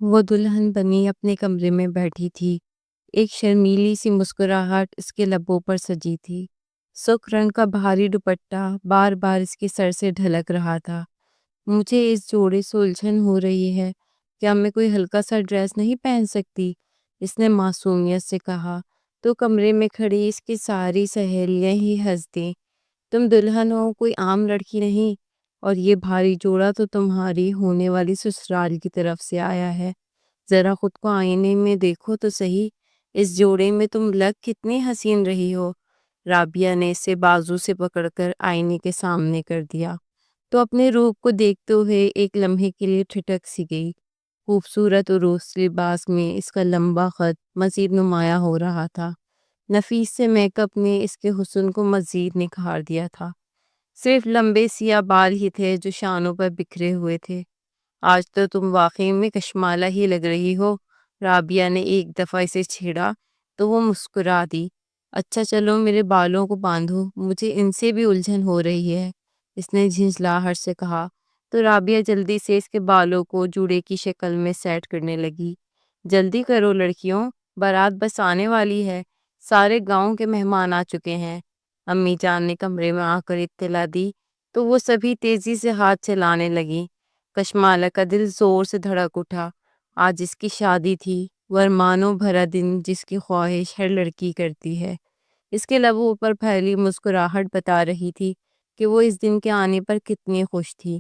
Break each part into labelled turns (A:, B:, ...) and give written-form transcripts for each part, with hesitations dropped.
A: وہ دلہن بنی اپنے کمرے میں بیٹھی تھی۔ ایک شرمیلی سی مسکراہٹ اس کے لبوں پر سجی تھی۔ سرخ رنگ کا بھاری دوپٹہ بار بار اس کے سر سے ڈھلک رہا تھا۔ مجھے اس جوڑے سے الجھن ہو رہی ہے، کیا میں کوئی ہلکا سا ڈریس نہیں پہن سکتی؟ اس نے معصومیت سے کہا تو کمرے میں کھڑی اس کی ساری سہیلیاں ہی ہنس دیں۔ تم دلہن ہو، کوئی عام لڑکی نہیں، اور یہ بھاری جوڑا تو تمہاری ہونے والی سسرال کی طرف سے آیا ہے۔ ذرا خود کو آئینے میں دیکھو تو صحیح، اس جوڑے میں تم لگ کتنی حسین رہی ہو۔ رابعہ نے اسے بازو سے پکڑ کر آئینے کے سامنے کر دیا تو اپنے روپ کو دیکھتے ہوئے ایک لمحے کے لیے ٹھٹک سی گئی۔ خوبصورت عروس لباس میں اس کا لمبا قد مزید نمایاں ہو رہا تھا۔ نفیس سے میک اپ نے اس کے حسن کو مزید نکھار دیا تھا۔ صرف لمبے سیاہ بال ہی تھے جو شانوں پر بکھرے ہوئے تھے۔ آج تو تم واقعی میں کشمالہ ہی لگ رہی ہو، رابعہ نے ایک دفعہ اسے چھیڑا تو وہ مسکرا دی۔ اچھا چلو میرے بالوں کو باندھو، مجھے ان سے بھی الجھن ہو رہی ہے، اس نے جھنجھلاہٹ سے کہا تو رابعہ جلدی سے اس کے بالوں کو جوڑے کی شکل میں سیٹ کرنے لگی۔ جلدی کرو لڑکیوں، بارات بس آنے والی ہے، سارے گاؤں کے مہمان آ چکے ہیں۔ امی جان نے کمرے میں آ کر اطلاع دی تو وہ سبھی تیزی سے ہاتھ چلانے لگی۔ کشمالہ کا دل زور سے دھڑک اٹھا۔ آج اس کی شادی تھی، وہ ارمانوں بھرا دن جس کی خواہش ہر لڑکی کرتی ہے۔ اس کے لبوں پر پھیلی مسکراہٹ بتا رہی تھی کہ وہ اس دن کے آنے پر کتنی خوش تھی،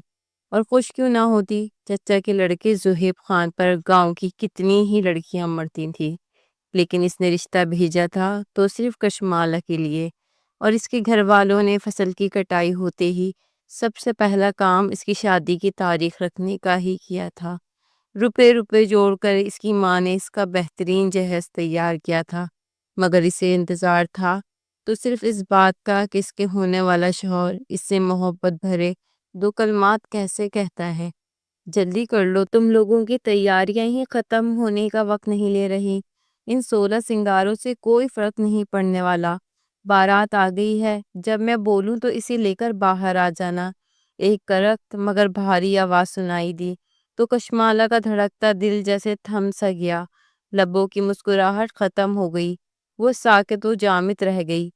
A: اور خوش کیوں نہ ہوتی، چچا کے لڑکے زہیب خان پر گاؤں کی کتنی ہی لڑکیاں مرتی تھیں، لیکن اس نے رشتہ بھیجا تھا تو صرف کشمالہ کے لیے، اور اس کے گھر والوں نے فصل کی کٹائی ہوتے ہی سب سے پہلا کام اس کی شادی کی تاریخ رکھنے کا ہی کیا تھا۔ روپے روپے جوڑ کر اس کی ماں نے اس کا بہترین جہیز تیار کیا تھا، مگر اسے انتظار تھا تو صرف اس بات کا کہ اس کے ہونے والا شوہر اس سے محبت بھرے دو کلمات کیسے کہتا ہے۔ جلدی کر لو، تم لوگوں کی تیاریاں ہی ختم ہونے کا وقت نہیں لے رہی، ان 16 سنگاروں سے کوئی فرق نہیں پڑنے والا۔ بارات آ گئی ہے، جب میں بولوں تو اسے لے کر باہر آ جانا۔ ایک کرخت مگر بھاری آواز سنائی دی تو کشمالہ کا دھڑکتا دل جیسے تھم سا گیا۔ لبوں کی مسکراہٹ ختم ہو گئی، وہ ساکت و جامد رہ گئی۔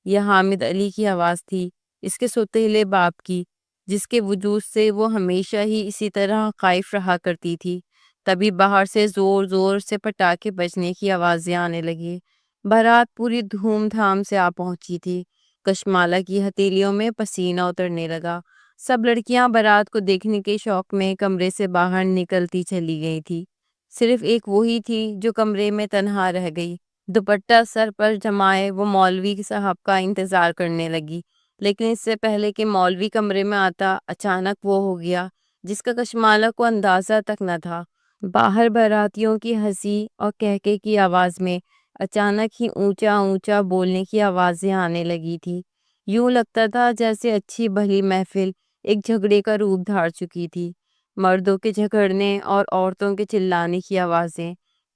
A: یہ حامد علی کی آواز تھی، اس کے سوتیلے باپ کی، جس کے وجود سے وہ ہمیشہ ہی اسی طرح خائف رہا کرتی تھی۔ تبھی باہر سے زور زور سے پٹاخے بجنے کی آوازیں آنے لگی۔ بارات پوری دھوم دھام سے آ پہنچی تھی۔ کشمالہ کی ہتھیلیوں میں پسینہ اترنے لگا۔ سب لڑکیاں بارات کو دیکھنے کے شوق میں کمرے سے باہر نکلتی چلی گئی تھی۔ صرف ایک وہی تھی جو کمرے میں تنہا رہ گئی۔ دوپٹہ سر پر جمائے وہ مولوی صاحب کا انتظار کرنے لگی، لیکن اس سے پہلے کہ مولوی کمرے میں آتا اچانک وہ ہو گیا جس کا کشمالہ کو اندازہ تک نہ تھا۔ باہر باراتیوں کی ہنسی اور کہکے کی آواز میں اچانک ہی اونچا اونچا بولنے کی آوازیں آنے لگی تھی۔ یوں لگتا تھا جیسے اچھی بھلی محفل ایک جھگڑے کا روپ دھار چکی تھی۔ مردوں کے جھگڑنے اور عورتوں کے چلانے کی آوازیں،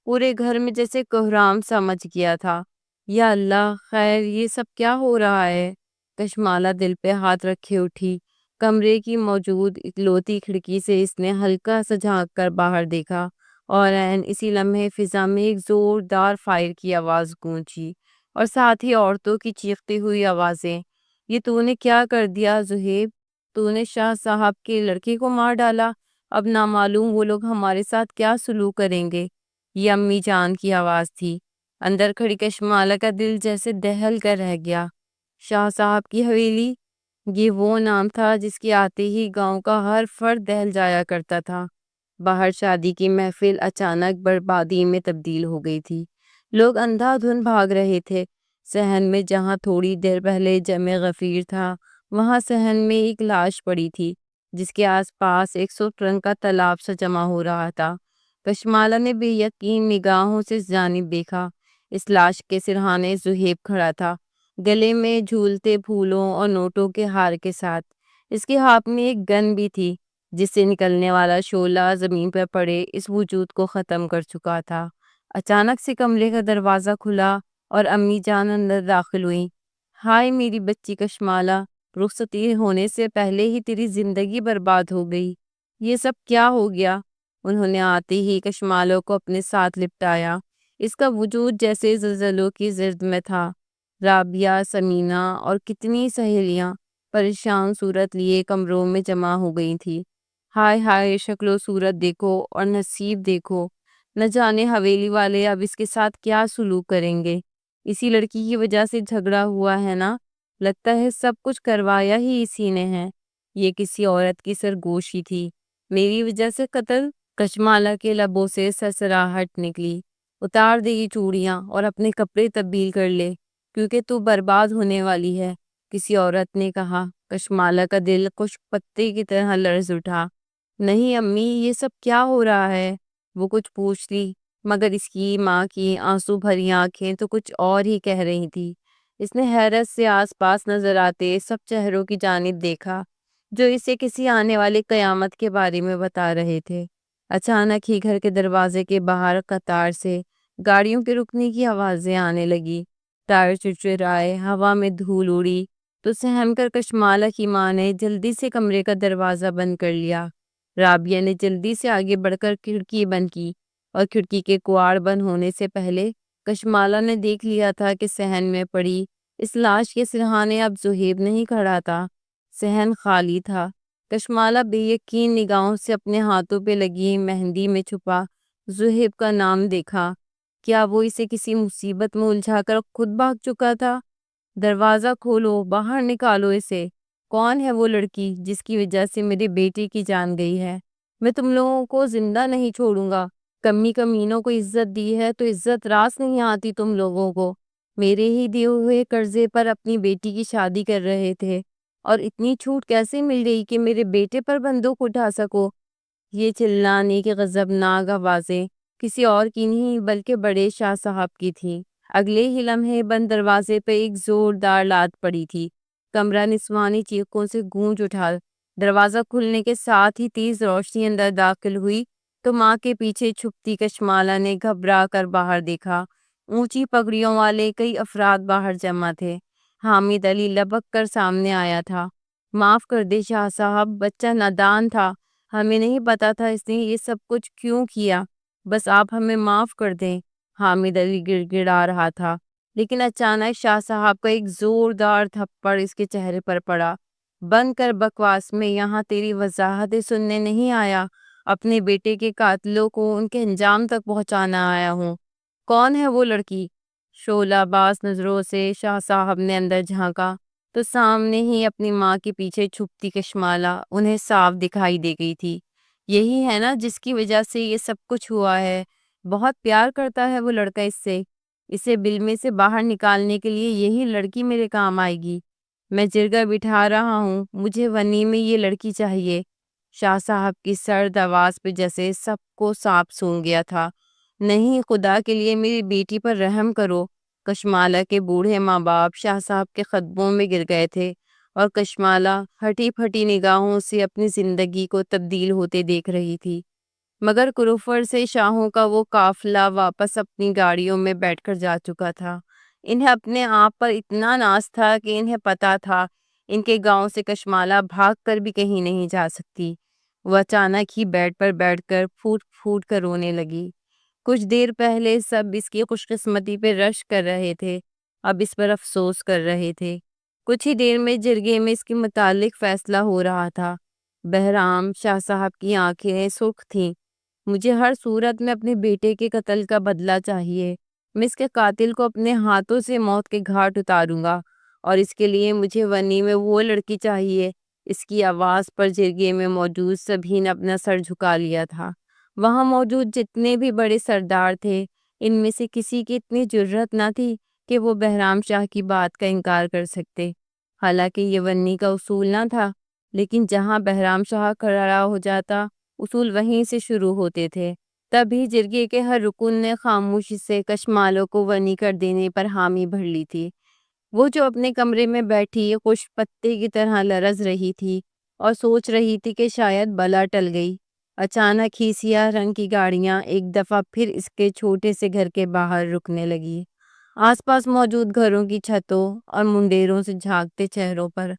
A: پورے گھر میں جیسے کوہرام سا مچ گیا تھا۔ یا اللہ، خیر یہ سب کیا ہو رہا ہے؟ کشمالہ دل پہ ہاتھ رکھے اٹھی۔ کمرے کی موجود اکلوتی کھڑکی سے اس نے ہلکا سا جھانک کر باہر دیکھا، اور عین اسی لمحے فضا میں ایک زوردار فائر کی آواز گونجی، اور ساتھ ہی عورتوں کی چیختی ہوئی آوازیں۔ یہ تو نے کیا کر دیا زہیب؟ تو نے شاہ صاحب کے لڑکے کو مار ڈالا، اب نہ معلوم وہ لوگ ہمارے ساتھ کیا سلوک کریں گے۔ یہ امی جان کی آواز تھی۔ اندر کھڑی کشمالہ کا دل جیسے دہل کر رہ گیا۔ شاہ صاحب کی حویلی، یہ وہ نام تھا جس کے آتے ہی گاؤں کا ہر فرد دہل جایا کرتا تھا۔ باہر شادی کی محفل اچانک بربادی میں تبدیل ہو گئی تھی۔ لوگ اندھا دھند بھاگ رہے تھے۔ صحن میں جہاں تھوڑی دیر پہلے جمع غفیر تھا، وہاں صحن میں ایک لاش پڑی تھی جس کے آس پاس ایک سرخ رنگ کا تالاب سا جمع ہو رہا تھا۔ کشمالہ نے بے یقین نگاہوں سے اس جانب دیکھا۔ اس لاش کے سرہانے زہیب کھڑا تھا، گلے میں جھولتے پھولوں اور نوٹوں کے ہار کے ساتھ۔ اس کے ہاتھ میں ایک گن بھی تھی جس سے نکلنے والا شعلہ زمین پر پڑے اس وجود کو ختم کر چکا تھا۔ اچانک سے کمرے کا دروازہ کھلا اور امی جان اندر داخل ہوئی۔ ہائے میری بچی کشمالہ، رخصتی ہونے سے پہلے ہی تیری زندگی برباد ہو گئی، یہ سب کیا ہو گیا؟ انہوں نے آتے ہی کشمالو کو اپنے ساتھ لپٹایا۔ اس کا وجود جیسے زلزلوں کی زرد میں تھا۔ رابعہ، سمینہ اور کتنی سہیلیاں پریشان صورت لیے کمروں میں جمع ہو گئی تھی۔ ہائے ہائے، شکل و صورت دیکھو اور نصیب دیکھو، نہ جانے حویلی والے اب اس کے ساتھ کیا سلوک کریں گے۔ اسی لڑکی کی وجہ سے جھگڑا ہوا ہے نا، لگتا ہے سب کچھ کروایا ہی اسی نے ہے۔ یہ کسی عورت کی سرگوشی تھی، میری وجہ سے قتل؟ کشمالہ کے لبوں سے سرسراہٹ نکلی۔ اتار دے یہ چوڑیاں اور اپنے کپڑے تبدیل کر لے، کیونکہ تو برباد ہونے والی ہے، کسی عورت نے کہا۔ کشمالہ کا دل خشک پتے کی طرح لرز اٹھا۔ نہیں امی، یہ سب کیا ہو رہا ہے؟ وہ کچھ پوچھ لی، مگر اس کی ماں کی آنسو بھری آنکھیں تو کچھ اور ہی کہہ رہی تھی۔ اس نے حیرت سے آس پاس نظر آتے سب چہروں کی جانب دیکھا جو اسے کسی آنے والی قیامت کے بارے میں بتا رہے تھے۔ اچانک ہی گھر کے دروازے کے باہر قطار سے گاڑیوں کے رکنے کی آوازیں آنے لگی۔ ٹائر چرچرائے، ہوا میں دھول اڑی تو سہم کر کشمالہ کی ماں نے جلدی سے کمرے کا دروازہ بند کر لیا۔ رابعہ نے جلدی سے آگے بڑھ کر کھڑکی بند کی، اور کھڑکی کے کواڑ بند ہونے سے پہلے کشمالہ نے دیکھ لیا تھا کہ صحن میں پڑی اس لاش کے سرہانے اب زہیب نہیں کھڑا تھا، صحن خالی تھا۔ کشمالہ بے یقین نگاہوں سے اپنے ہاتھوں پہ لگی مہندی میں چھپا زہیب کا نام دیکھا۔ کیا وہ اسے کسی مصیبت میں الجھا کر خود بھاگ چکا تھا؟ دروازہ کھولو، باہر نکالو اسے۔ کون ہے وہ لڑکی جس کی وجہ سے میرے بیٹے کی جان گئی ہے؟ میں تم لوگوں کو زندہ نہیں چھوڑوں گا۔ کمی کمینوں کو عزت دی ہے تو عزت راس نہیں آتی تم لوگوں کو۔ میرے ہی دیے ہوئے قرضے پر اپنی بیٹی کی شادی کر رہے تھے، اور اتنی چھوٹ کیسے مل گئی کہ میرے بیٹے پر بندوق اٹھا سکو؟ یہ چلانے کی غضبناک آوازیں کسی اور کی نہیں بلکہ بڑے شاہ صاحب کی تھی۔ اگلے ہی لمحے بند دروازے پہ ایک زوردار لات پڑی تھی۔ کمرہ نسوانی چیخوں سے گونج اٹھا۔ دروازہ کھلنے کے ساتھ ہی تیز روشنی اندر داخل ہوئی تو ماں کے پیچھے چھپتی کشمالہ نے گھبرا کر باہر دیکھا۔ اونچی پگڑیوں والے کئی افراد باہر جمع تھے۔ حامد علی لبک کر سامنے آیا تھا۔ معاف کر دے شاہ صاحب، بچہ نادان تھا، ہمیں نہیں پتا تھا اس نے یہ سب کچھ کیوں کیا، بس آپ ہمیں معاف کر دیں۔ حامد علی گڑ گڑا رہا تھا، لیکن اچانک شاہ صاحب کا ایک زوردار تھپڑ اس کے چہرے پر پڑا۔ بند کر بکواس، میں یہاں تیری وضاحتیں سننے نہیں آیا، اپنے بیٹے کے قاتلوں کو ان کے انجام تک پہنچانا آیا ہوں۔ کون ہے وہ لڑکی؟ شعلہ باز نظروں سے شاہ صاحب نے اندر جھانکا تو سامنے ہی اپنی ماں کے پیچھے چھپتی کشمالہ انہیں صاف دکھائی دے گئی تھی۔ یہی ہے نا جس کی وجہ سے یہ سب کچھ ہوا ہے؟ بہت پیار کرتا ہے وہ لڑکا اس سے، اسے بل میں سے باہر نکالنے کے لیے یہی لڑکی میرے کام آئے گی۔ میں جرگہ بٹھا رہا ہوں، مجھے ونی میں یہ لڑکی چاہیے۔ شاہ صاحب کی سرد آواز پہ جیسے سب کو سانپ سونگھ گیا تھا۔ نہیں، خدا کے لیے میری بیٹی پر رحم کرو۔ کشمالہ کے بوڑھے ماں باپ شاہ صاحب کے قدموں میں گر گئے تھے، اور کشمالہ ہٹی پھٹی نگاہوں سے اپنی زندگی کو تبدیل ہوتے دیکھ رہی تھی۔ مگر کروفر سے شاہوں کا وہ قافلہ واپس اپنی گاڑیوں میں بیٹھ کر جا چکا تھا۔ انہیں اپنے آپ پر اتنا ناز تھا کہ انہیں پتا تھا ان کے گاؤں سے کشمالہ بھاگ کر بھی کہیں نہیں جا سکتی۔ وہ اچانک ہی بیڈ پر بیٹھ کر پھوٹ پھوٹ کر رونے لگی۔ کچھ دیر پہلے سب اس کی خوش قسمتی پہ رشک کر رہے تھے، اب اس پر افسوس کر رہے تھے۔ کچھ ہی دیر میں جرگے میں اس کے متعلق فیصلہ ہو رہا تھا۔ بہرام شاہ صاحب کی آنکھیں سرخ تھیں۔ مجھے ہر صورت میں اپنے بیٹے کے قتل کا بدلہ چاہیے۔ میں اس کے قاتل کو اپنے ہاتھوں سے موت کے گھاٹ اتاروں گا، اور اس کے لیے مجھے ونی میں وہ لڑکی چاہیے۔ اس کی آواز پر جرگے میں موجود سبھی نے اپنا سر جھکا لیا تھا۔ وہاں موجود جتنے بھی بڑے سردار تھے، ان میں سے کسی کی اتنی جرأت نہ تھی کہ وہ بہرام شاہ کی بات کا انکار کر سکتے۔ حالانکہ یہ ونی کا اصول نہ تھا، لیکن جہاں بہرام شاہ کھڑا ہو جاتا اصول وہیں سے شروع ہوتے تھے۔ تبھی جرگے کے ہر رکن نے خاموشی سے کشمالوں کو ونی کر دینے پر حامی بھر لی تھی۔ وہ جو اپنے کمرے میں بیٹھی خوش پتے کی طرح لرز رہی تھی اور سوچ رہی تھی کہ شاید بلا ٹل گئی۔ اچانک ہی سیاہ رنگ کی گاڑیاں ایک دفعہ پھر اس کے چھوٹے سے گھر کے باہر رکنے لگی۔ آس پاس موجود گھروں کی چھتوں اور منڈیروں سے جھانکتے چہروں پر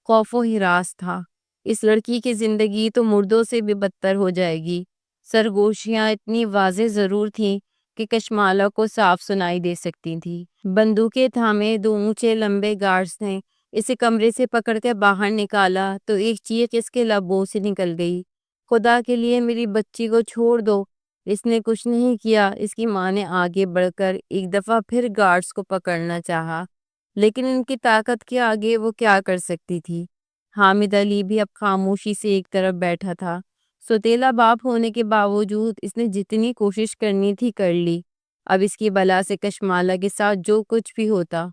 A: خوف و ہراس تھا۔ اس لڑکی کی زندگی تو مردوں سے بھی بدتر ہو جائے گی۔ سرگوشیاں اتنی واضح ضرور تھیں کہ کشمالہ کو صاف سنائی دے سکتی تھی۔ بندوقیں تھامے دو اونچے لمبے گارڈز نے اسے کمرے سے پکڑ کے باہر نکالا تو ایک چیخ اس کے لبوں سے نکل گئی، خدا کے لیے میری بچی کو چھوڑ دو۔ اس نے کچھ نہیں کیا۔ اس کی ماں نے آگے بڑھ کر ایک دفعہ پھر گارڈز کو پکڑنا چاہا، لیکن ان کی طاقت کے آگے وہ کیا کر سکتی تھی۔ حامد علی بھی اب خاموشی سے ایک طرف بیٹھا تھا۔ سوتیلا باپ ہونے کے باوجود اس نے جتنی کوشش کرنی تھی کر لی۔ اب اس کی بلا سے کشمالہ کے ساتھ جو کچھ بھی ہوتا،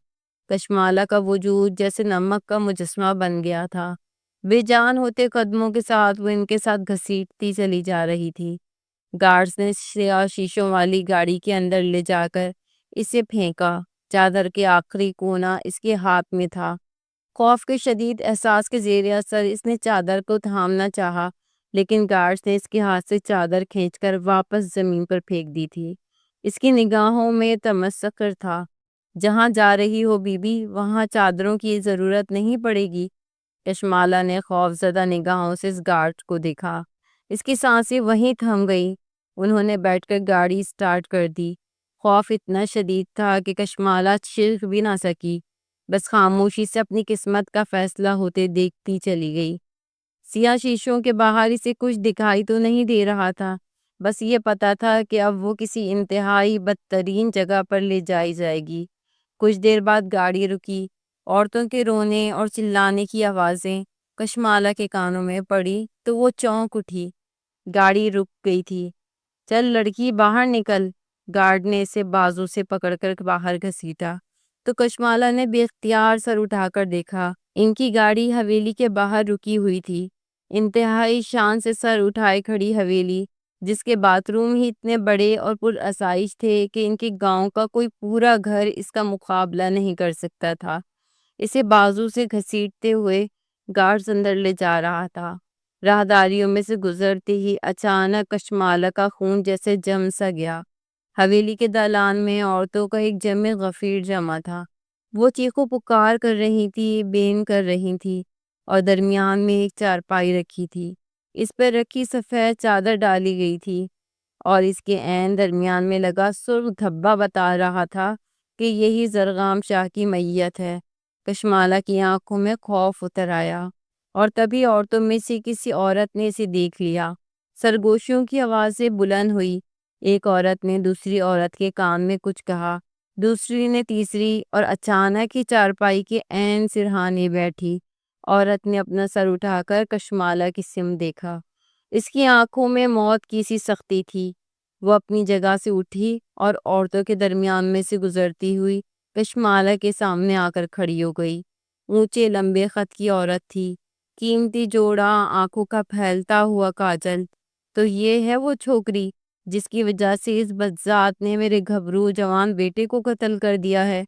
A: کشمالہ کا وجود جیسے نمک کا مجسمہ بن گیا تھا۔ بے جان ہوتے قدموں کے ساتھ وہ ان کے ساتھ گھسیٹتی چلی جا رہی تھی۔ گارڈز نے سیاہ شیشوں والی گاڑی کے اندر لے جا کر اسے پھینکا۔ چادر کے آخری کونا اس کے ہاتھ میں تھا۔ خوف کے شدید احساس کے زیر اثر اس نے چادر کو تھامنا چاہا، لیکن گارڈز نے اس کے ہاتھ سے چادر کھینچ کر واپس زمین پر پھینک دی تھی۔ اس کی نگاہوں میں تمسخر تھا۔ جہاں جا رہی ہو بی بی، وہاں چادروں کی ضرورت نہیں پڑے گی۔ کشمالہ نے خوف زدہ نگاہوں سے اس گارڈ کو دیکھا۔ اس کی سانسیں وہیں تھم گئی۔ انہوں نے بیٹھ کر گاڑی سٹارٹ کر دی۔ خوف اتنا شدید تھا کہ کشمالہ چیخ بھی نہ سکی، بس خاموشی سے اپنی قسمت کا فیصلہ ہوتے دیکھتی چلی گئی۔ سیاہ شیشوں کے باہر اسے کچھ دکھائی تو نہیں دے رہا تھا، بس یہ پتا تھا کہ اب وہ کسی انتہائی بدترین جگہ پر لے جائی جائے گی۔ کچھ دیر بعد گاڑی رکی۔ عورتوں کے رونے اور چلانے کی آوازیں کشمالہ کے کانوں میں پڑی تو وہ چونک اٹھی۔ گاڑی رک گئی تھی۔ چل لڑکی باہر نکل، گارڈ نے اسے بازو سے پکڑ کر باہر گھسیٹا تو کشمالہ نے بے اختیار سر اٹھا کر دیکھا۔ ان کی گاڑی حویلی کے باہر رکی ہوئی تھی، انتہائی شان سے سر اٹھائے کھڑی حویلی، جس کے باتھ روم ہی اتنے بڑے اور پرآسائش تھے کہ ان کے گاؤں کا کوئی پورا گھر اس کا مقابلہ نہیں کر سکتا تھا۔ اسے بازو سے گھسیٹتے ہوئے گارڈز اندر لے جا رہا تھا۔ راہداریوں میں سے گزرتے ہی اچانک کشمالہ کا خون جیسے جم سا گیا۔ حویلی کے دالان میں عورتوں کا ایک جمع غفیر جمع تھا۔ وہ چیخو پکار کر رہی تھی، بین کر رہی تھی، اور درمیان میں ایک چارپائی رکھی تھی۔ اس پر رکھی سفید چادر ڈالی گئی تھی، اور اس کے عین درمیان میں لگا سرخ دھبا بتا رہا تھا کہ یہی زرغام شاہ کی میت ہے۔ کشمالہ کی آنکھوں میں خوف اتر آیا، اور تبھی عورتوں میں سے کسی عورت نے اسے دیکھ لیا۔ سرگوشیوں کی آوازیں بلند ہوئی۔ ایک عورت نے دوسری عورت کے کان میں کچھ کہا، دوسری نے تیسری، اور اچانک ہی چارپائی کے عین سرہانے بیٹھی۔ عورت نے اپنا سر اٹھا کر کشمالہ کی سمت دیکھا۔ اس کی آنکھوں میں موت کی سی سختی تھی۔ وہ اپنی جگہ سے اٹھی اور عورتوں کے درمیان میں سے گزرتی ہوئی کشمالہ کے سامنے آ کر کھڑی ہو گئی۔ اونچے لمبے خط کی عورت تھی، قیمتی جوڑا، آنکھوں کا پھیلتا ہوا کاجل۔ تو یہ ہے وہ چھوکری جس کی وجہ سے اس بدذات نے میرے گھبرو جوان بیٹے کو قتل کر دیا ہے۔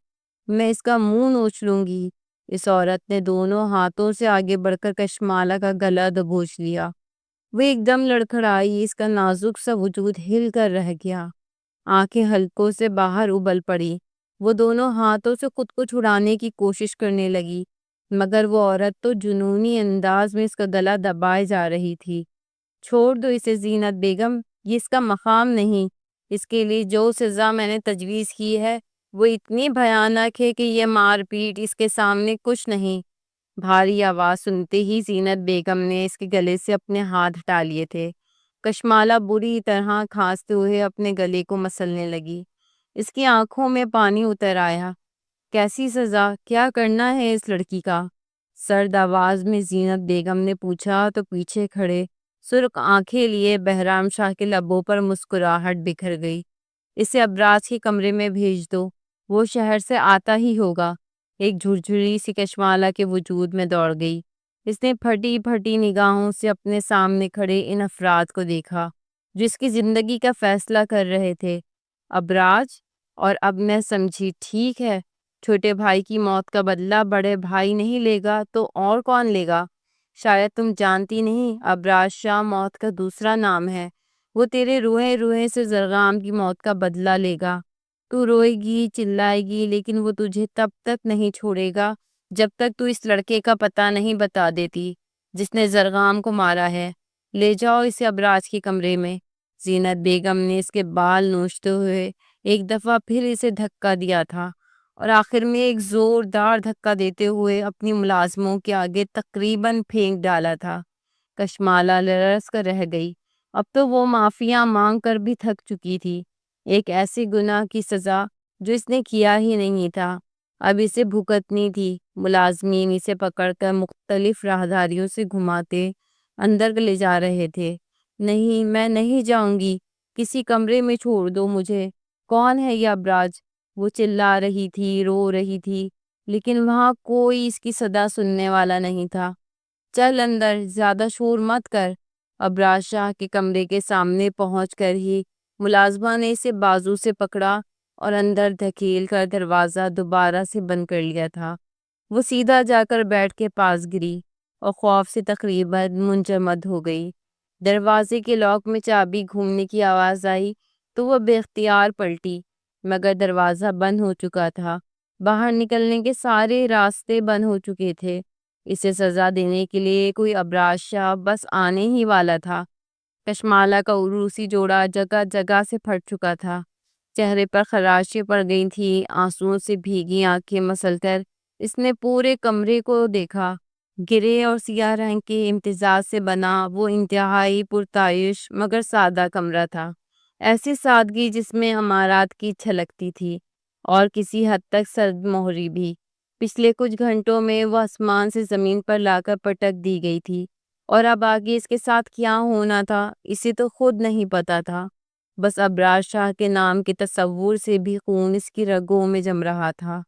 A: میں اس کا منہ نوچ لوں گی۔ اس عورت نے دونوں ہاتھوں سے آگے بڑھ کر کشمالہ کا گلا دبوچ لیا۔ وہ ایک دم لڑکھڑائی، اس کا نازک سا وجود ہل کر رہ گیا۔ آنکھیں حلقوں سے باہر ابل پڑی۔ وہ دونوں ہاتھوں سے خود کو چھڑانے کی کوشش کرنے لگی، مگر وہ عورت تو جنونی انداز میں اس کا گلا دبائے جا رہی تھی۔ چھوڑ دو اسے زینت بیگم، یہ اس کا مقام نہیں۔ اس کے لیے جو سزا میں نے تجویز کی ہے وہ اتنی بھیانک ہے کہ یہ مار پیٹ اس کے سامنے کچھ نہیں۔ بھاری آواز سنتے ہی زینت بیگم نے اس کے گلے سے اپنے ہاتھ ہٹا لیے تھے۔ کشمالہ بری طرح کھانستے ہوئے اپنے گلے کو مسلنے لگی۔ اس کی آنکھوں میں پانی اتر آیا۔ کیسی سزا؟ کیا کرنا ہے اس لڑکی کا؟ سرد آواز میں زینت بیگم نے پوچھا تو پیچھے کھڑے سرخ آنکھیں لیے بہرام شاہ کے لبوں پر مسکراہٹ بکھر گئی۔ اسے ابراج کے کمرے میں بھیج دو، وہ شہر سے آتا ہی ہوگا۔ ایک جھرجھری سی کشمالہ کے وجود میں دوڑ گئی۔ اس نے پھٹی پھٹی نگاہوں سے اپنے سامنے کھڑے ان افراد کو دیکھا جو اس کی زندگی کا فیصلہ کر رہے تھے۔ ابراج، اور اب میں سمجھی، ٹھیک ہے، چھوٹے بھائی کی موت کا بدلہ بڑے بھائی نہیں لے گا تو اور کون لے گا؟ شاید تم جانتی نہیں، ابراج شاہ موت کا دوسرا نام ہے۔ وہ تیرے روئے روئے سے زرغام کی موت کا بدلہ لے گا۔ تو روئے گی، چلائے گی، لیکن وہ تجھے تب تک نہیں چھوڑے گا جب تک تو اس لڑکے کا پتہ نہیں بتا دیتی جس نے زرغام کو مارا ہے۔ لے جاؤ اسے ابراج کے کمرے میں۔ زینت بیگم نے اس کے بال نوچتے ہوئے ایک دفعہ پھر اسے دھکا دیا تھا اور آخر میں ایک زوردار دھکا دیتے ہوئے اپنی ملازموں کے آگے تقریباً پھینک ڈالا تھا۔ کشمالہ لرز کر رہ گئی۔ اب تو وہ معافیاں مانگ کر بھی تھک چکی تھی۔ ایک ایسی گناہ کی سزا جو اس نے کیا ہی نہیں تھا، اب اسے بھگتنی تھی۔ ملازمین اسے پکڑ کر مختلف راہداریوں سے گھماتے اندر لے جا رہے تھے۔ نہیں، میں نہیں جاؤں گی، کسی کمرے میں چھوڑ دو مجھے۔ کون ہے یہ ابراج؟ وہ چلا رہی تھی، رو رہی تھی، لیکن وہاں کوئی اس کی صدا سننے والا نہیں تھا۔ چل اندر، زیادہ شور مت کر۔ ابراج شاہ کے کمرے کے سامنے پہنچ کر ہی ملازمہ نے اسے بازو سے پکڑا اور اندر دھکیل کر دروازہ دوبارہ سے بند کر لیا تھا۔ وہ سیدھا جا کر بیڈ کے پاس گری اور خوف سے تقریباً منجمد ہو گئی۔ دروازے کے لاک میں چابی گھومنے کی آواز آئی تو وہ بے اختیار پلٹی، مگر دروازہ بند ہو چکا تھا۔ باہر نکلنے کے سارے راستے بند ہو چکے تھے۔ اسے سزا دینے کے لیے کوئی ابراج شاہ بس آنے ہی والا تھا۔ کشمالہ کا عروسی جوڑا جگہ جگہ سے پھٹ چکا تھا، چہرے پر خراشیں پڑ گئی تھی، آنسوؤں سے بھیگی آنکھیں مسل کر اس نے پورے کمرے کو دیکھا۔ گرے اور سیاہ رنگ کے امتزاج سے بنا وہ انتہائی پرتعیش مگر سادہ کمرہ تھا، ایسی سادگی جس میں عمارات کی چھلکتی تھی اور کسی حد تک سرد مہری بھی۔ پچھلے کچھ گھنٹوں میں وہ آسمان سے زمین پر لا کر پٹک دی گئی تھی، اور اب آگے اس کے ساتھ کیا ہونا تھا اسے تو خود نہیں پتا تھا۔ بس ابراج شاہ کے نام کے تصور سے بھی خون اس کی رگوں میں جم رہا تھا۔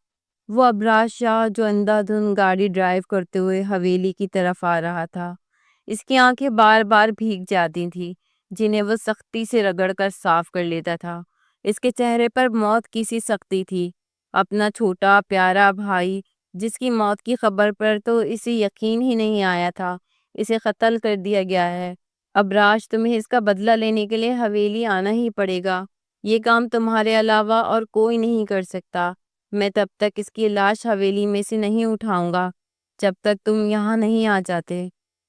A: وہ ابراج شاہ جو اندھا دھند گاڑی ڈرائیو کرتے ہوئے حویلی کی طرف آ رہا تھا۔ اس کی آنکھیں بار بار بھیگ جاتی تھیں، جنہیں وہ سختی سے رگڑ کر صاف کر لیتا تھا۔ اس کے چہرے پر موت کی سی سختی تھی۔ اپنا چھوٹا پیارا بھائی جس کی موت کی خبر پر تو اسے یقین ہی نہیں آیا تھا، اسے قتل کر دیا گیا ہے۔ ابراج، تمہیں اس کا بدلہ لینے کے لیے حویلی آنا ہی پڑے گا۔ یہ کام تمہارے علاوہ اور کوئی نہیں کر سکتا۔ میں تب تک اس کی لاش حویلی میں سے نہیں اٹھاؤں گا جب تک تم یہاں نہیں آ جاتے۔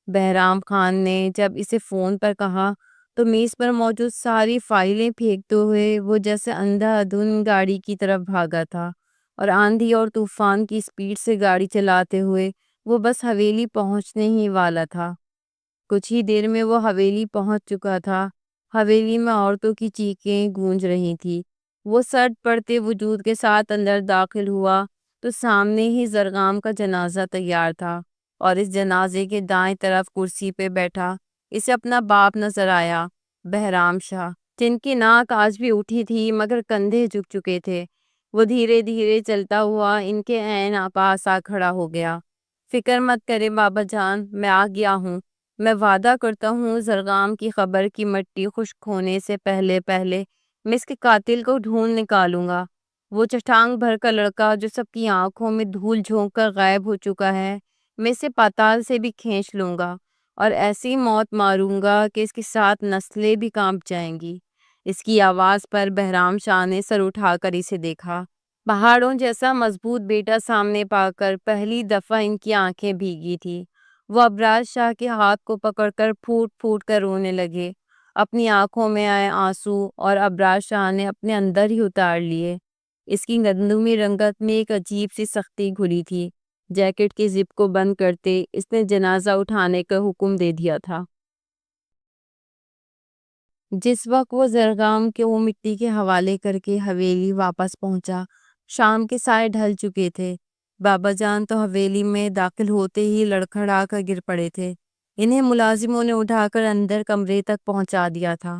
A: بہرام خان نے جب اسے فون پر کہا تو میز پر موجود ساری فائلیں پھینکتے ہوئے وہ جیسے اندھا دھند گاڑی کی طرف بھاگا تھا، اور آندھی اور طوفان کی سپیڈ سے گاڑی چلاتے ہوئے وہ بس حویلی پہنچنے ہی والا تھا۔ کچھ ہی دیر میں وہ حویلی پہنچ چکا تھا۔ حویلی میں عورتوں کی چیخیں گونج رہی تھی۔ وہ سر پڑتے وجود کے ساتھ اندر داخل ہوا تو سامنے ہی زرغام کا جنازہ تیار تھا، اور اس جنازے کے دائیں طرف کرسی پہ بیٹھا اسے اپنا باپ نظر آیا، بہرام شاہ، جن کی ناک آج بھی اٹھی تھی مگر کندھے جھک چکے تھے۔ وہ دھیرے دھیرے چلتا ہوا ان کے عین پاس آ کھڑا ہو گیا۔ فکر مت کرے بابا جان، میں آ گیا ہوں۔ میں وعدہ کرتا ہوں زرغام کی خبر کی مٹی خشک ہونے سے پہلے میں اس کے قاتل کو ڈھونڈ نکالوں گا۔ وہ چٹانگ بھر کا لڑکا جو سب کی آنکھوں میں دھول جھونک کر غائب ہو چکا ہے، میں اسے پاتال سے بھی کھینچ لوں گا اور ایسی موت ماروں گا کہ اس کے ساتھ نسلیں بھی کانپ جائیں گی۔ اس کی آواز پر بہرام شاہ نے سر اٹھا کر اسے دیکھا۔ پہاڑوں جیسا مضبوط بیٹا سامنے پا کر پہلی دفعہ ان کی آنکھیں بھیگی تھی۔ وہ ابراج شاہ کے ہاتھ کو پکڑ کر پھوٹ پھوٹ کر رونے لگے۔ اپنی آنکھوں میں آئے آنسو اور ابراج شاہ نے اپنے اندر ہی اتار لیے۔ اس کی گندمی رنگت میں ایک عجیب سی سختی گھلی تھی۔ جیکٹ کی زپ کو بند کرتے اس نے جنازہ اٹھانے کا حکم دے دیا تھا۔ جس وقت وہ زرغام کے وہ مٹی کے حوالے کر کے حویلی واپس پہنچا، شام کے سائے ڈھل چکے تھے۔ بابا جان تو حویلی میں داخل ہوتے ہی لڑکھڑا کر گر پڑے تھے۔ انہیں ملازموں نے اٹھا کر اندر کمرے تک پہنچا دیا تھا۔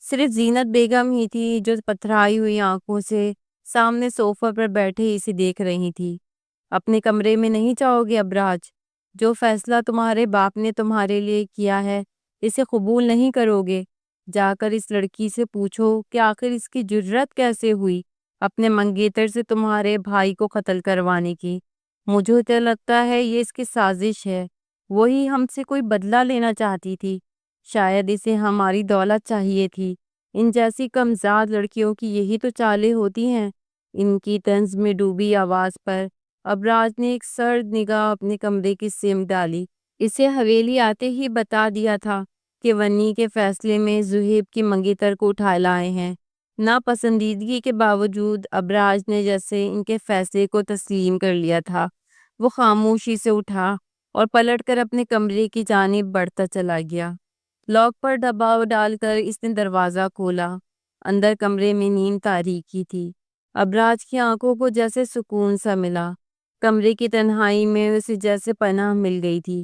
A: صرف زینت بیگم ہی تھی جو پتھرائی ہوئی آنکھوں سے سامنے صوفہ پر بیٹھے اسے دیکھ رہی تھی۔ اپنے کمرے میں نہیں جاؤ گے ابراج؟ جو فیصلہ تمہارے باپ نے تمہارے لیے کیا ہے اسے قبول نہیں کرو گے؟ جا کر اس لڑکی سے پوچھو کہ آخر اس کی جرت کیسے ہوئی اپنے منگیتر سے تمہارے بھائی کو قتل کروانے کی۔ مجھے تو لگتا ہے یہ اس کی سازش ہے، وہی ہم سے کوئی بدلہ لینا چاہتی تھی۔ شاید اسے ہماری دولت چاہیے تھی۔ ان جیسی کمزاد لڑکیوں کی یہی تو چالیں ہوتی ہیں۔ ان کی طنز میں ڈوبی آواز پر ابراج نے ایک سرد نگاہ اپنے کمرے کی سمت ڈالی۔ اسے حویلی آتے ہی بتا دیا تھا کہ ونی کے فیصلے میں زہیب کی منگیتر کو اٹھا لائے ہیں۔ ناپسندیدگی کے باوجود ابراج نے جیسے ان کے فیصلے کو تسلیم کر لیا تھا۔ وہ خاموشی سے اٹھا اور پلٹ کر اپنے کمرے کی جانب بڑھتا چلا گیا۔ لاک پر دباؤ ڈال کر اس نے دروازہ کھولا۔ اندر کمرے میں نیم تاریکی تھی۔ ابراج کی آنکھوں کو جیسے سکون سا ملا۔ کمرے کی تنہائی میں اسے جیسے پناہ مل گئی تھی۔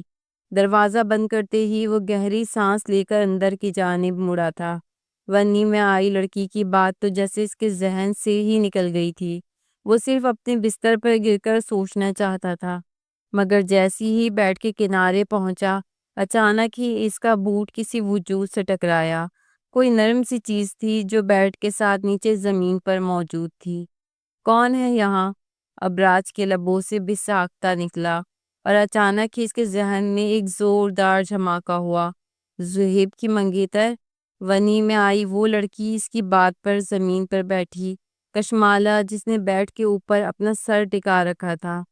A: دروازہ بند کرتے ہی وہ گہری سانس لے کر اندر کی جانب مڑا تھا۔ ونی میں آئی لڑکی کی بات تو جیسے اس کے ذہن سے ہی نکل گئی تھی۔ وہ صرف اپنے بستر پر گر کر سوچنا چاہتا تھا، مگر جیسی ہی بیٹھ کے کنارے پہنچا، اچانک ہی اس کا بوٹ کسی وجود سے ٹکرایا۔ کوئی نرم سی چیز تھی جو بیڈ کے ساتھ نیچے زمین پر موجود تھی۔ کون ہے یہاں؟ ابراج کے لبوں سے بے ساختہ نکلا، اور اچانک ہی اس کے ذہن میں ایک زوردار دھماکہ ہوا۔ زہیب کی منگیتر، ونی میں آئی وہ لڑکی، اس کی بات پر زمین پر بیٹھی کشمالہ، جس نے بیڈ کے اوپر اپنا سر ٹکا رکھا تھا،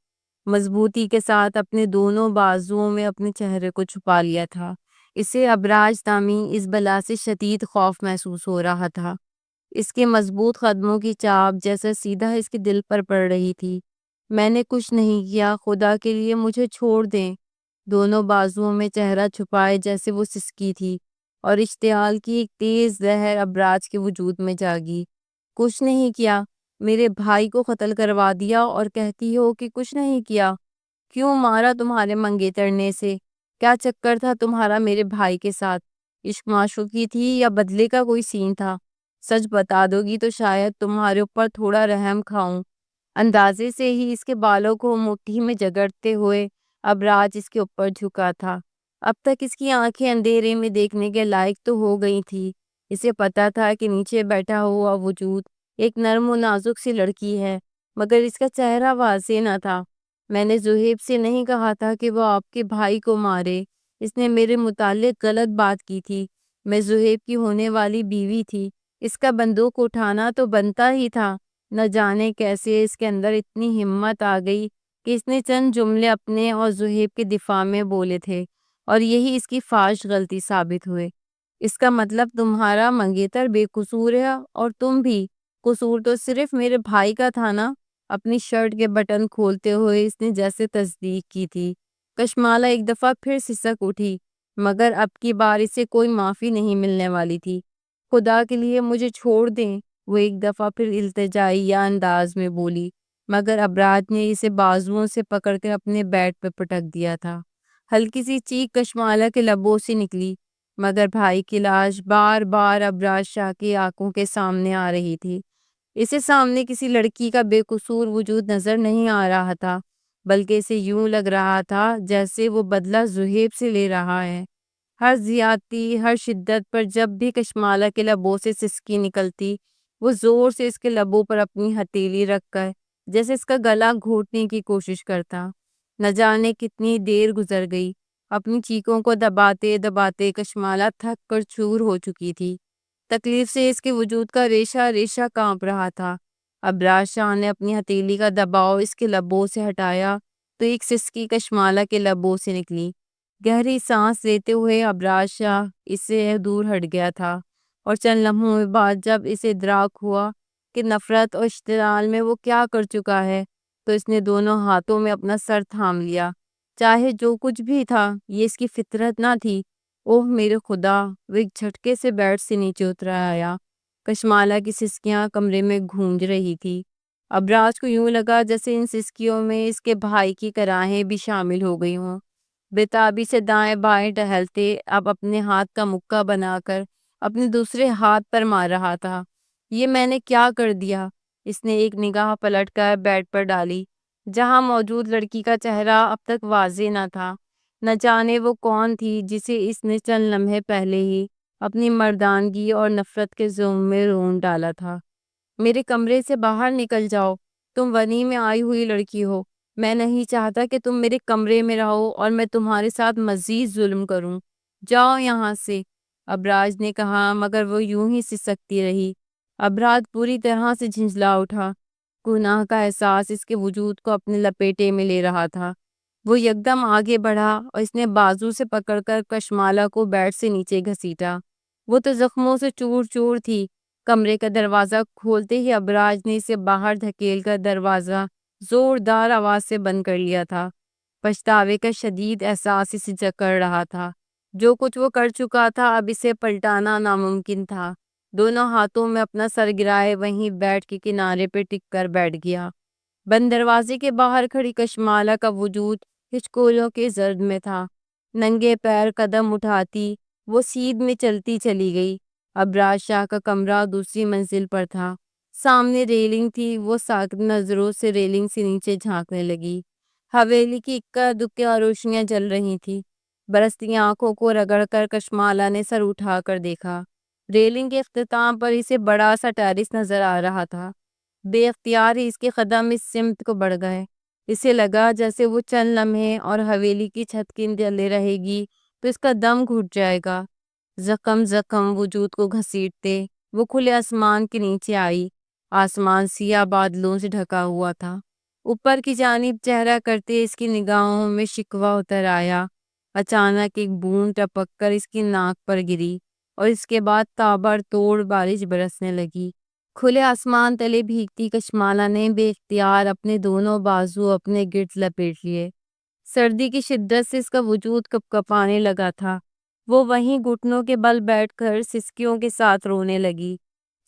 A: مضبوطی کے ساتھ اپنے دونوں بازوؤں میں اپنے چہرے کو چھپا لیا تھا۔ اسے ابراج نامی اس بلا سے شدید خوف محسوس ہو رہا تھا۔ اس کے مضبوط قدموں کی چاپ جیسے سیدھا اس کے دل پر پڑ رہی تھی۔ میں نے کچھ نہیں کیا، خدا کے لیے مجھے چھوڑ دیں۔ دونوں بازوؤں میں چہرہ چھپائے جیسے وہ سسکی تھی، اور اشتعال کی ایک تیز زہر ابراج کے وجود میں جاگی۔ کچھ نہیں کیا؟ میرے بھائی کو قتل کروا دیا اور کہتی ہو کہ کچھ نہیں کیا؟ کیوں مارا تمہارے منگیتر نے سے؟ کیا چکر تھا تمہارا میرے بھائی کے ساتھ؟ عشق معشوقی تھی یا بدلے کا کوئی سین تھا؟ سچ بتا دو گی تو شاید تمہارے اوپر تھوڑا رحم کھاؤں۔ اندازے سے ہی اس کے بالوں کو مٹھی میں جگڑتے ہوئے ابراج اس کے اوپر جھکا تھا۔ اب تک اس کی آنکھیں اندھیرے میں دیکھنے کے لائق تو ہو گئی تھی۔ اسے پتا تھا کہ نیچے بیٹھا ہوا وجود ایک نرم و نازک سی لڑکی ہے، مگر اس کا چہرہ واضح نہ تھا۔ میں نے زہیب سے نہیں کہا تھا کہ وہ آپ کے بھائی کو مارے۔ اس نے میرے متعلق غلط بات کی تھی۔ میں زہیب کی ہونے والی بیوی تھی۔ اس کا بندوق اٹھانا تو بنتا ہی تھا۔ نہ جانے کیسے اس کے اندر اتنی ہمت آ گئی کہ اس نے چند جملے اپنے اور زہیب کے دفاع میں بولے تھے، اور یہی اس کی فاش غلطی ثابت ہوئے۔ اس کا مطلب تمہارا منگیتر بے قصور ہے، اور تم بھی۔ قصور تو صرف میرے بھائی کا تھا نا؟ اپنی شرٹ کے بٹن کھولتے ہوئے اس نے جیسے تصدیق کی تھی۔ کشمالہ ایک دفعہ پھر سسک اٹھی، مگر اب کی بار اسے کوئی معافی نہیں ملنے والی تھی۔ خدا کے لیے مجھے چھوڑ دیں، وہ ایک دفعہ پھر التجائیہ انداز میں بولی، مگر ابراج نے اسے بازوؤں سے پکڑ کر اپنے بیڈ پہ پٹک دیا تھا۔ ہلکی سی چیخ کشمالہ کے لبوں سے نکلی، مگر بھائی کی لاش بار بار ابراج شاہ کی آنکھوں کے سامنے آ رہی تھی۔ اسے سامنے کسی لڑکی کا بے قصور وجود نظر نہیں آ رہا تھا، بلکہ اسے یوں لگ رہا تھا جیسے وہ بدلہ زہیب سے لے رہا ہے۔ ہر زیادتی، ہر شدت پر جب بھی کشمالہ کے لبوں سے سسکی نکلتی، وہ زور سے اس کے لبوں پر اپنی ہتھیلی رکھ کر جیسے اس کا گلا گھونٹنے کی کوشش کرتا۔ نہ جانے کتنی دیر گزر گئی۔ اپنی چیخوں کو دباتے دباتے کشمالہ تھک کر چور ہو چکی تھی۔ تکلیف سے اس کے وجود کا ریشہ ریشہ کانپ رہا تھا۔ ابراج شاہ نے اپنی ہتھیلی کا دباؤ اس کے لبوں سے ہٹایا تو ایک سسکی کشمالہ کے لبوں سے نکلی۔ گہری سانس لیتے ہوئے ابراج شاہ اس سے دور ہٹ گیا تھا، اور چند لمحوں بعد جب اسے ادراک ہوا کہ نفرت اور اشتعال میں وہ کیا کر چکا ہے، تو اس نے دونوں ہاتھوں میں اپنا سر تھام لیا۔ چاہے جو کچھ بھی تھا، یہ اس کی فطرت نہ تھی۔ اوہ میرے خدا! وہ ایک جھٹکے سے بیڈ سے نیچے اتر آیا۔ کشمالہ کی سسکیاں کمرے میں گونج رہی تھی۔ ابراج کو یوں لگا جیسے ان سسکیوں میں اس کے بھائی کی کراہیں بھی شامل ہو گئی ہوں۔ بےتابی سے دائیں بائیں ٹہلتے اب اپنے ہاتھ کا مکہ بنا کر اپنے دوسرے ہاتھ پر مار رہا تھا۔ یہ میں نے کیا کر دیا؟ اس نے ایک نگاہ پلٹ کر بیڈ پر ڈالی، جہاں موجود لڑکی کا چہرہ اب تک واضح نہ تھا۔ نہ جانے وہ کون تھی جسے اس نے چند لمحے پہلے ہی اپنی مردانگی اور نفرت کے ظلم میں رون ڈالا تھا۔ میرے کمرے سے باہر نکل جاؤ، تم ونی میں آئی ہوئی لڑکی ہو۔ میں نہیں چاہتا کہ تم میرے کمرے میں رہو اور میں تمہارے ساتھ مزید ظلم کروں۔ جاؤ یہاں سے، ابراج نے کہا، مگر وہ یوں ہی سسکتی رہی۔ ابراج پوری طرح سے جھنجلا اٹھا۔ گناہ کا احساس اس کے وجود کو اپنے لپیٹے میں لے رہا تھا۔ وہ یکدم آگے بڑھا اور اس نے بازو سے پکڑ کر کشمالہ کو بیڈ سے نیچے گھسیٹا۔ وہ تو زخموں سے چور چور تھی۔ کمرے کا دروازہ کھولتے ہی ابراج نے اسے باہر دھکیل کر دروازہ زوردار آواز سے بند کر لیا تھا۔ پچھتاوے کا شدید احساس اسے جکڑ رہا تھا۔ جو کچھ وہ کر چکا تھا اب اسے پلٹانا ناممکن تھا۔ دونوں ہاتھوں میں اپنا سر گرائے وہیں بیڈ کے کنارے پہ ٹک کر بیٹھ گیا۔ بند دروازے کے باہر کھڑی کشمالہ کا وجود ہچکولوں کے زرد میں تھا۔ ننگے پیر قدم اٹھاتی وہ سیدھ میں چلتی چلی گئی۔ ابراج شاہ کا کمرہ دوسری منزل پر تھا۔ سامنے ریلنگ تھی، وہ ساکت نظروں سے ریلنگ سے نیچے جھانکنے لگی۔ حویلی کی اکا دکا روشنیاں جل رہی تھی۔ برستی آنکھوں کو رگڑ کر کشمالہ نے سر اٹھا کر دیکھا۔ ریلنگ کے اختتام پر اسے بڑا سا ٹیرس نظر آ رہا تھا۔ بے اختیار ہی اس کے قدم اس سمت کو بڑھ گئے۔ اسے لگا جیسے وہ چند لمحے اور حویلی کی چھت کے تلے رہے گی تو اس کا دم گھٹ جائے گا۔ زخم زخم وجود کو گھسیٹتے وہ کھلے آسمان کے نیچے آئی۔ آسمان سیاہ بادلوں سے ڈھکا ہوا تھا۔ اوپر کی جانب چہرہ کرتے اس کی نگاہوں میں شکوہ اتر آیا۔ اچانک ایک بوند ٹپک کر اس کی ناک پر گری اور اس کے بعد تابڑ توڑ بارش برسنے لگی۔ کھلے آسمان تلے بھیگتی کشمالہ نے بے اختیار اپنے دونوں بازو اپنے گرد لپیٹ لیے۔ سردی کی شدت سے اس کا وجود کپ کپانے لگا تھا۔ وہ وہیں گھٹنوں کے بل بیٹھ کر سسکیوں کے ساتھ رونے لگی۔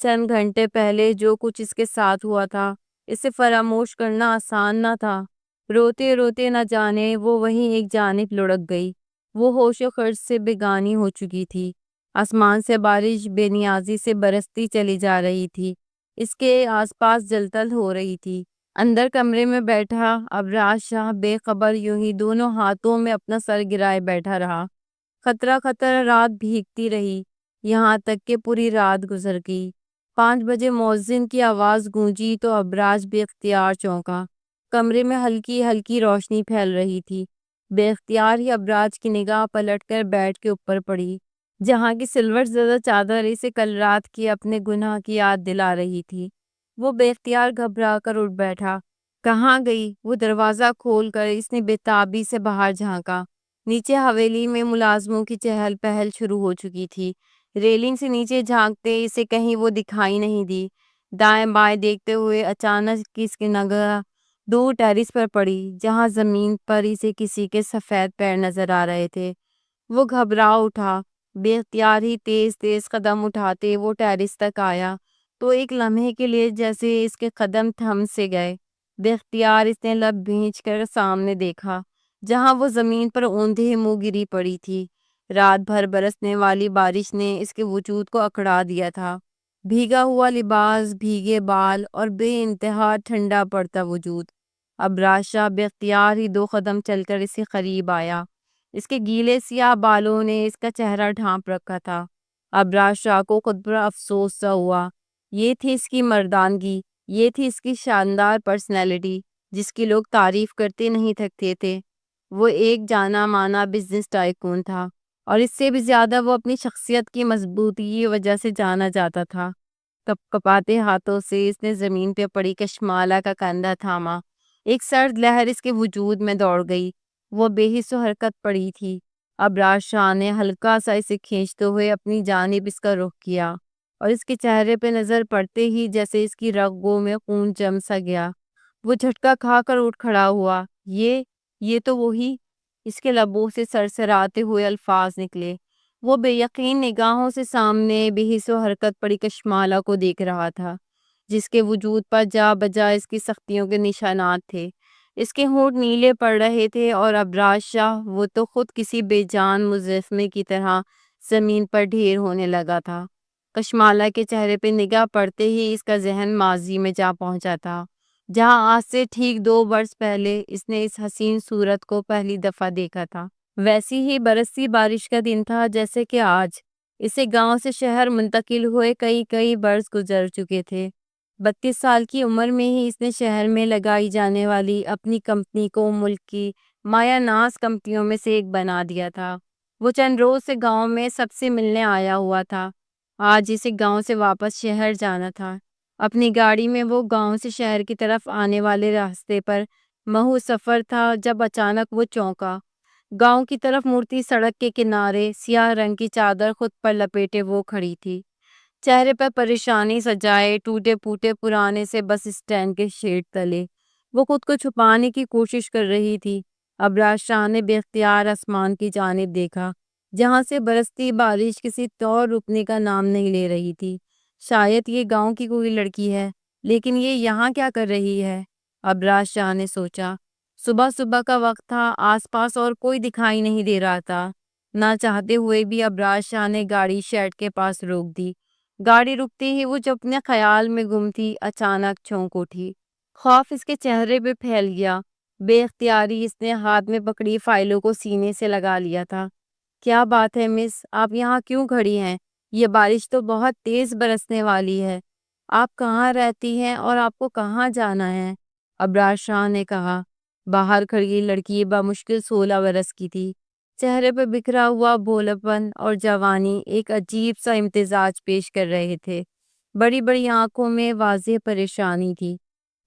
A: چند گھنٹے پہلے جو کچھ اس کے ساتھ ہوا تھا اسے فراموش کرنا آسان نہ تھا۔ روتے روتے نہ جانے وہ وہیں ایک جانب لڑک گئی۔ وہ ہوش و خرچ سے بیگانی ہو چکی تھی۔ آسمان سے بارش بے نیازی سے برستی چلی جا رہی تھی۔ اس کے آس پاس جلتل ہو رہی تھی۔ اندر کمرے میں بیٹھا ابراج شاہ بے خبر یوں ہی دونوں ہاتھوں میں اپنا سر گرائے بیٹھا رہا۔ خطرہ خطرہ رات بھیگتی رہی، یہاں تک کہ پوری رات گزر گئی۔ 5 بجے مؤذن کی آواز گونجی تو ابراج بے اختیار چونکا۔ کمرے میں ہلکی ہلکی روشنی پھیل رہی تھی۔ بے اختیار ہی ابراج کی نگاہ پلٹ کر بیڈ کے اوپر پڑی، جہاں کی سلور زدہ چادر اسے کل رات کی اپنے گناہ کی یاد دلا رہی تھی۔ وہ بے اختیار گھبرا کر اٹھ بیٹھا۔ کہاں گئی؟ وہ دروازہ کھول کر اس نے بے تابی سے باہر جھانکا۔ نیچے حویلی میں ملازموں کی چہل پہل شروع ہو چکی تھی۔ ریلنگ سے نیچے جھانکتے اسے کہیں وہ دکھائی نہیں دی۔ دائیں بائیں دیکھتے ہوئے اچانک اس کی نگاہ دور ٹیرس پر پڑی، جہاں زمین پر اسے کسی کے سفید پیر نظر آ رہے تھے۔ وہ گھبرا اٹھا۔ بے اختیار ہی تیز تیز قدم اٹھاتے وہ ٹیرس تک آیا تو ایک لمحے کے لیے جیسے اس کے قدم تھم سے گئے۔ بے اختیار اس نے لب بھینچ کر سامنے دیکھا، جہاں وہ زمین پر اوندھے منہ گری پڑی تھی۔ رات بھر برسنے والی بارش نے اس کے وجود کو اکڑا دیا تھا۔ بھیگا ہوا لباس، بھیگے بال اور بے انتہا ٹھنڈا پڑتا وجود۔ ابراج شاہ بے اختیار ہی 2 قدم چل کر اس کے قریب آیا۔ اس کے گیلے سیاہ بالوں نے اس کا چہرہ ڈھانپ رکھا تھا۔ ابراج شاہ کو خود پر افسوس سا ہوا۔ یہ تھی اس کی مردانگی، یہ تھی اس کی شاندار پرسنالٹی جس کی لوگ تعریف کرتے نہیں تھکتے تھے۔ وہ ایک جانا مانا بزنس ٹائکون تھا، اور اس سے بھی زیادہ وہ اپنی شخصیت کی مضبوطی کی وجہ سے جانا جاتا تھا۔ کپ کپاتے ہاتھوں سے اس نے زمین پہ پڑی کشمالہ کا کندھا تھاما۔ ایک سرد لہر اس کے وجود میں دوڑ گئی۔ وہ بے حس و حرکت پڑی تھی۔ ابراج شاہ نے ہلکا سا اسے کھینچتے ہوئے اپنی جانب اس کا رخ کیا، اور اس کے چہرے پہ نظر پڑتے ہی جیسے اس کی رگوں میں خون جم سا گیا۔ وہ جھٹکا کھا کر اٹھ کھڑا ہوا۔ یہ تو وہی، اس کے لبوں سے سرسراتے ہوئے الفاظ نکلے۔ وہ بے یقین نگاہوں سے سامنے بے حس و حرکت پڑی کشمالہ کو دیکھ رہا تھا، جس کے وجود پر جا بجا اس کی سختیوں کے نشانات تھے۔ اس کے ہونٹ نیلے پڑ رہے تھے، اور ابراج شاہ وہ تو خود کسی بے جان مجسمے کی طرح زمین پر ڈھیر ہونے لگا تھا۔ کشمالہ کے چہرے پہ نگاہ پڑتے ہی اس کا ذہن ماضی میں جا پہنچا تھا، جہاں آج سے ٹھیک 2 برس پہلے اس نے اس حسین صورت کو پہلی دفعہ دیکھا تھا۔ ویسی ہی برسی بارش کا دن تھا جیسے کہ آج۔ اسے گاؤں سے شہر منتقل ہوئے کئی برس گزر چکے تھے۔ 32 سال کی عمر میں ہی اس نے شہر میں لگائی جانے والی اپنی کمپنی کو ملک کی مایہ ناز کمپنیوں میں سے ایک بنا دیا تھا۔ وہ چند روز سے گاؤں میں سب سے ملنے آیا ہوا تھا۔ آج اسے گاؤں سے واپس شہر جانا تھا۔ اپنی گاڑی میں وہ گاؤں سے شہر کی طرف آنے والے راستے پر محض سفر تھا جب اچانک وہ چونکا۔ گاؤں کی طرف مڑتی سڑک کے کنارے سیاہ رنگ کی چادر خود پر لپیٹے وہ کھڑی تھی، چہرے پر پریشانی سجائے، ٹوٹے پھوٹے پرانے سے بس اسٹینڈ کے شیڈ تلے۔ وہ خود کو چھپانے کی کوشش کر رہی تھی۔ ابراز شاہ نے بے اختیار آسمان کی جانب دیکھا، جہاں سے برستی بارش کسی طور رکنے کا نام نہیں لے رہی تھی۔ شاید یہ گاؤں کی کوئی لڑکی ہے، لیکن یہ یہاں کیا کر رہی ہے؟ ابراز شاہ نے سوچا۔ صبح صبح کا وقت تھا، آس پاس اور کوئی دکھائی نہیں دے رہا تھا۔ نہ چاہتے ہوئے بھی ابراز شاہ نے گاڑی شیڈ کے پاس روک دی۔ گاڑی رکتے ہی وہ جو اپنے خیال میں گم تھی، اچانک چونک اٹھی۔ خوف اس کے چہرے پہ پھیل گیا۔ بے اختیاری اس نے ہاتھ میں پکڑی فائلوں کو سینے سے لگا لیا تھا۔ کیا بات ہے مس، آپ یہاں کیوں کھڑی ہیں؟ یہ بارش تو بہت تیز برسنے والی ہے۔ آپ کہاں رہتی ہیں اور آپ کو کہاں جانا ہے؟ ابراز شاہ نے کہا۔ باہر کھڑی لڑکی بمشکل 16 برس کی تھی۔ چہرے پہ بکھرا ہوا بھولاپن اور جوانی ایک عجیب سا امتزاج پیش کر رہے تھے۔ بڑی بڑی آنکھوں میں واضح پریشانی تھی۔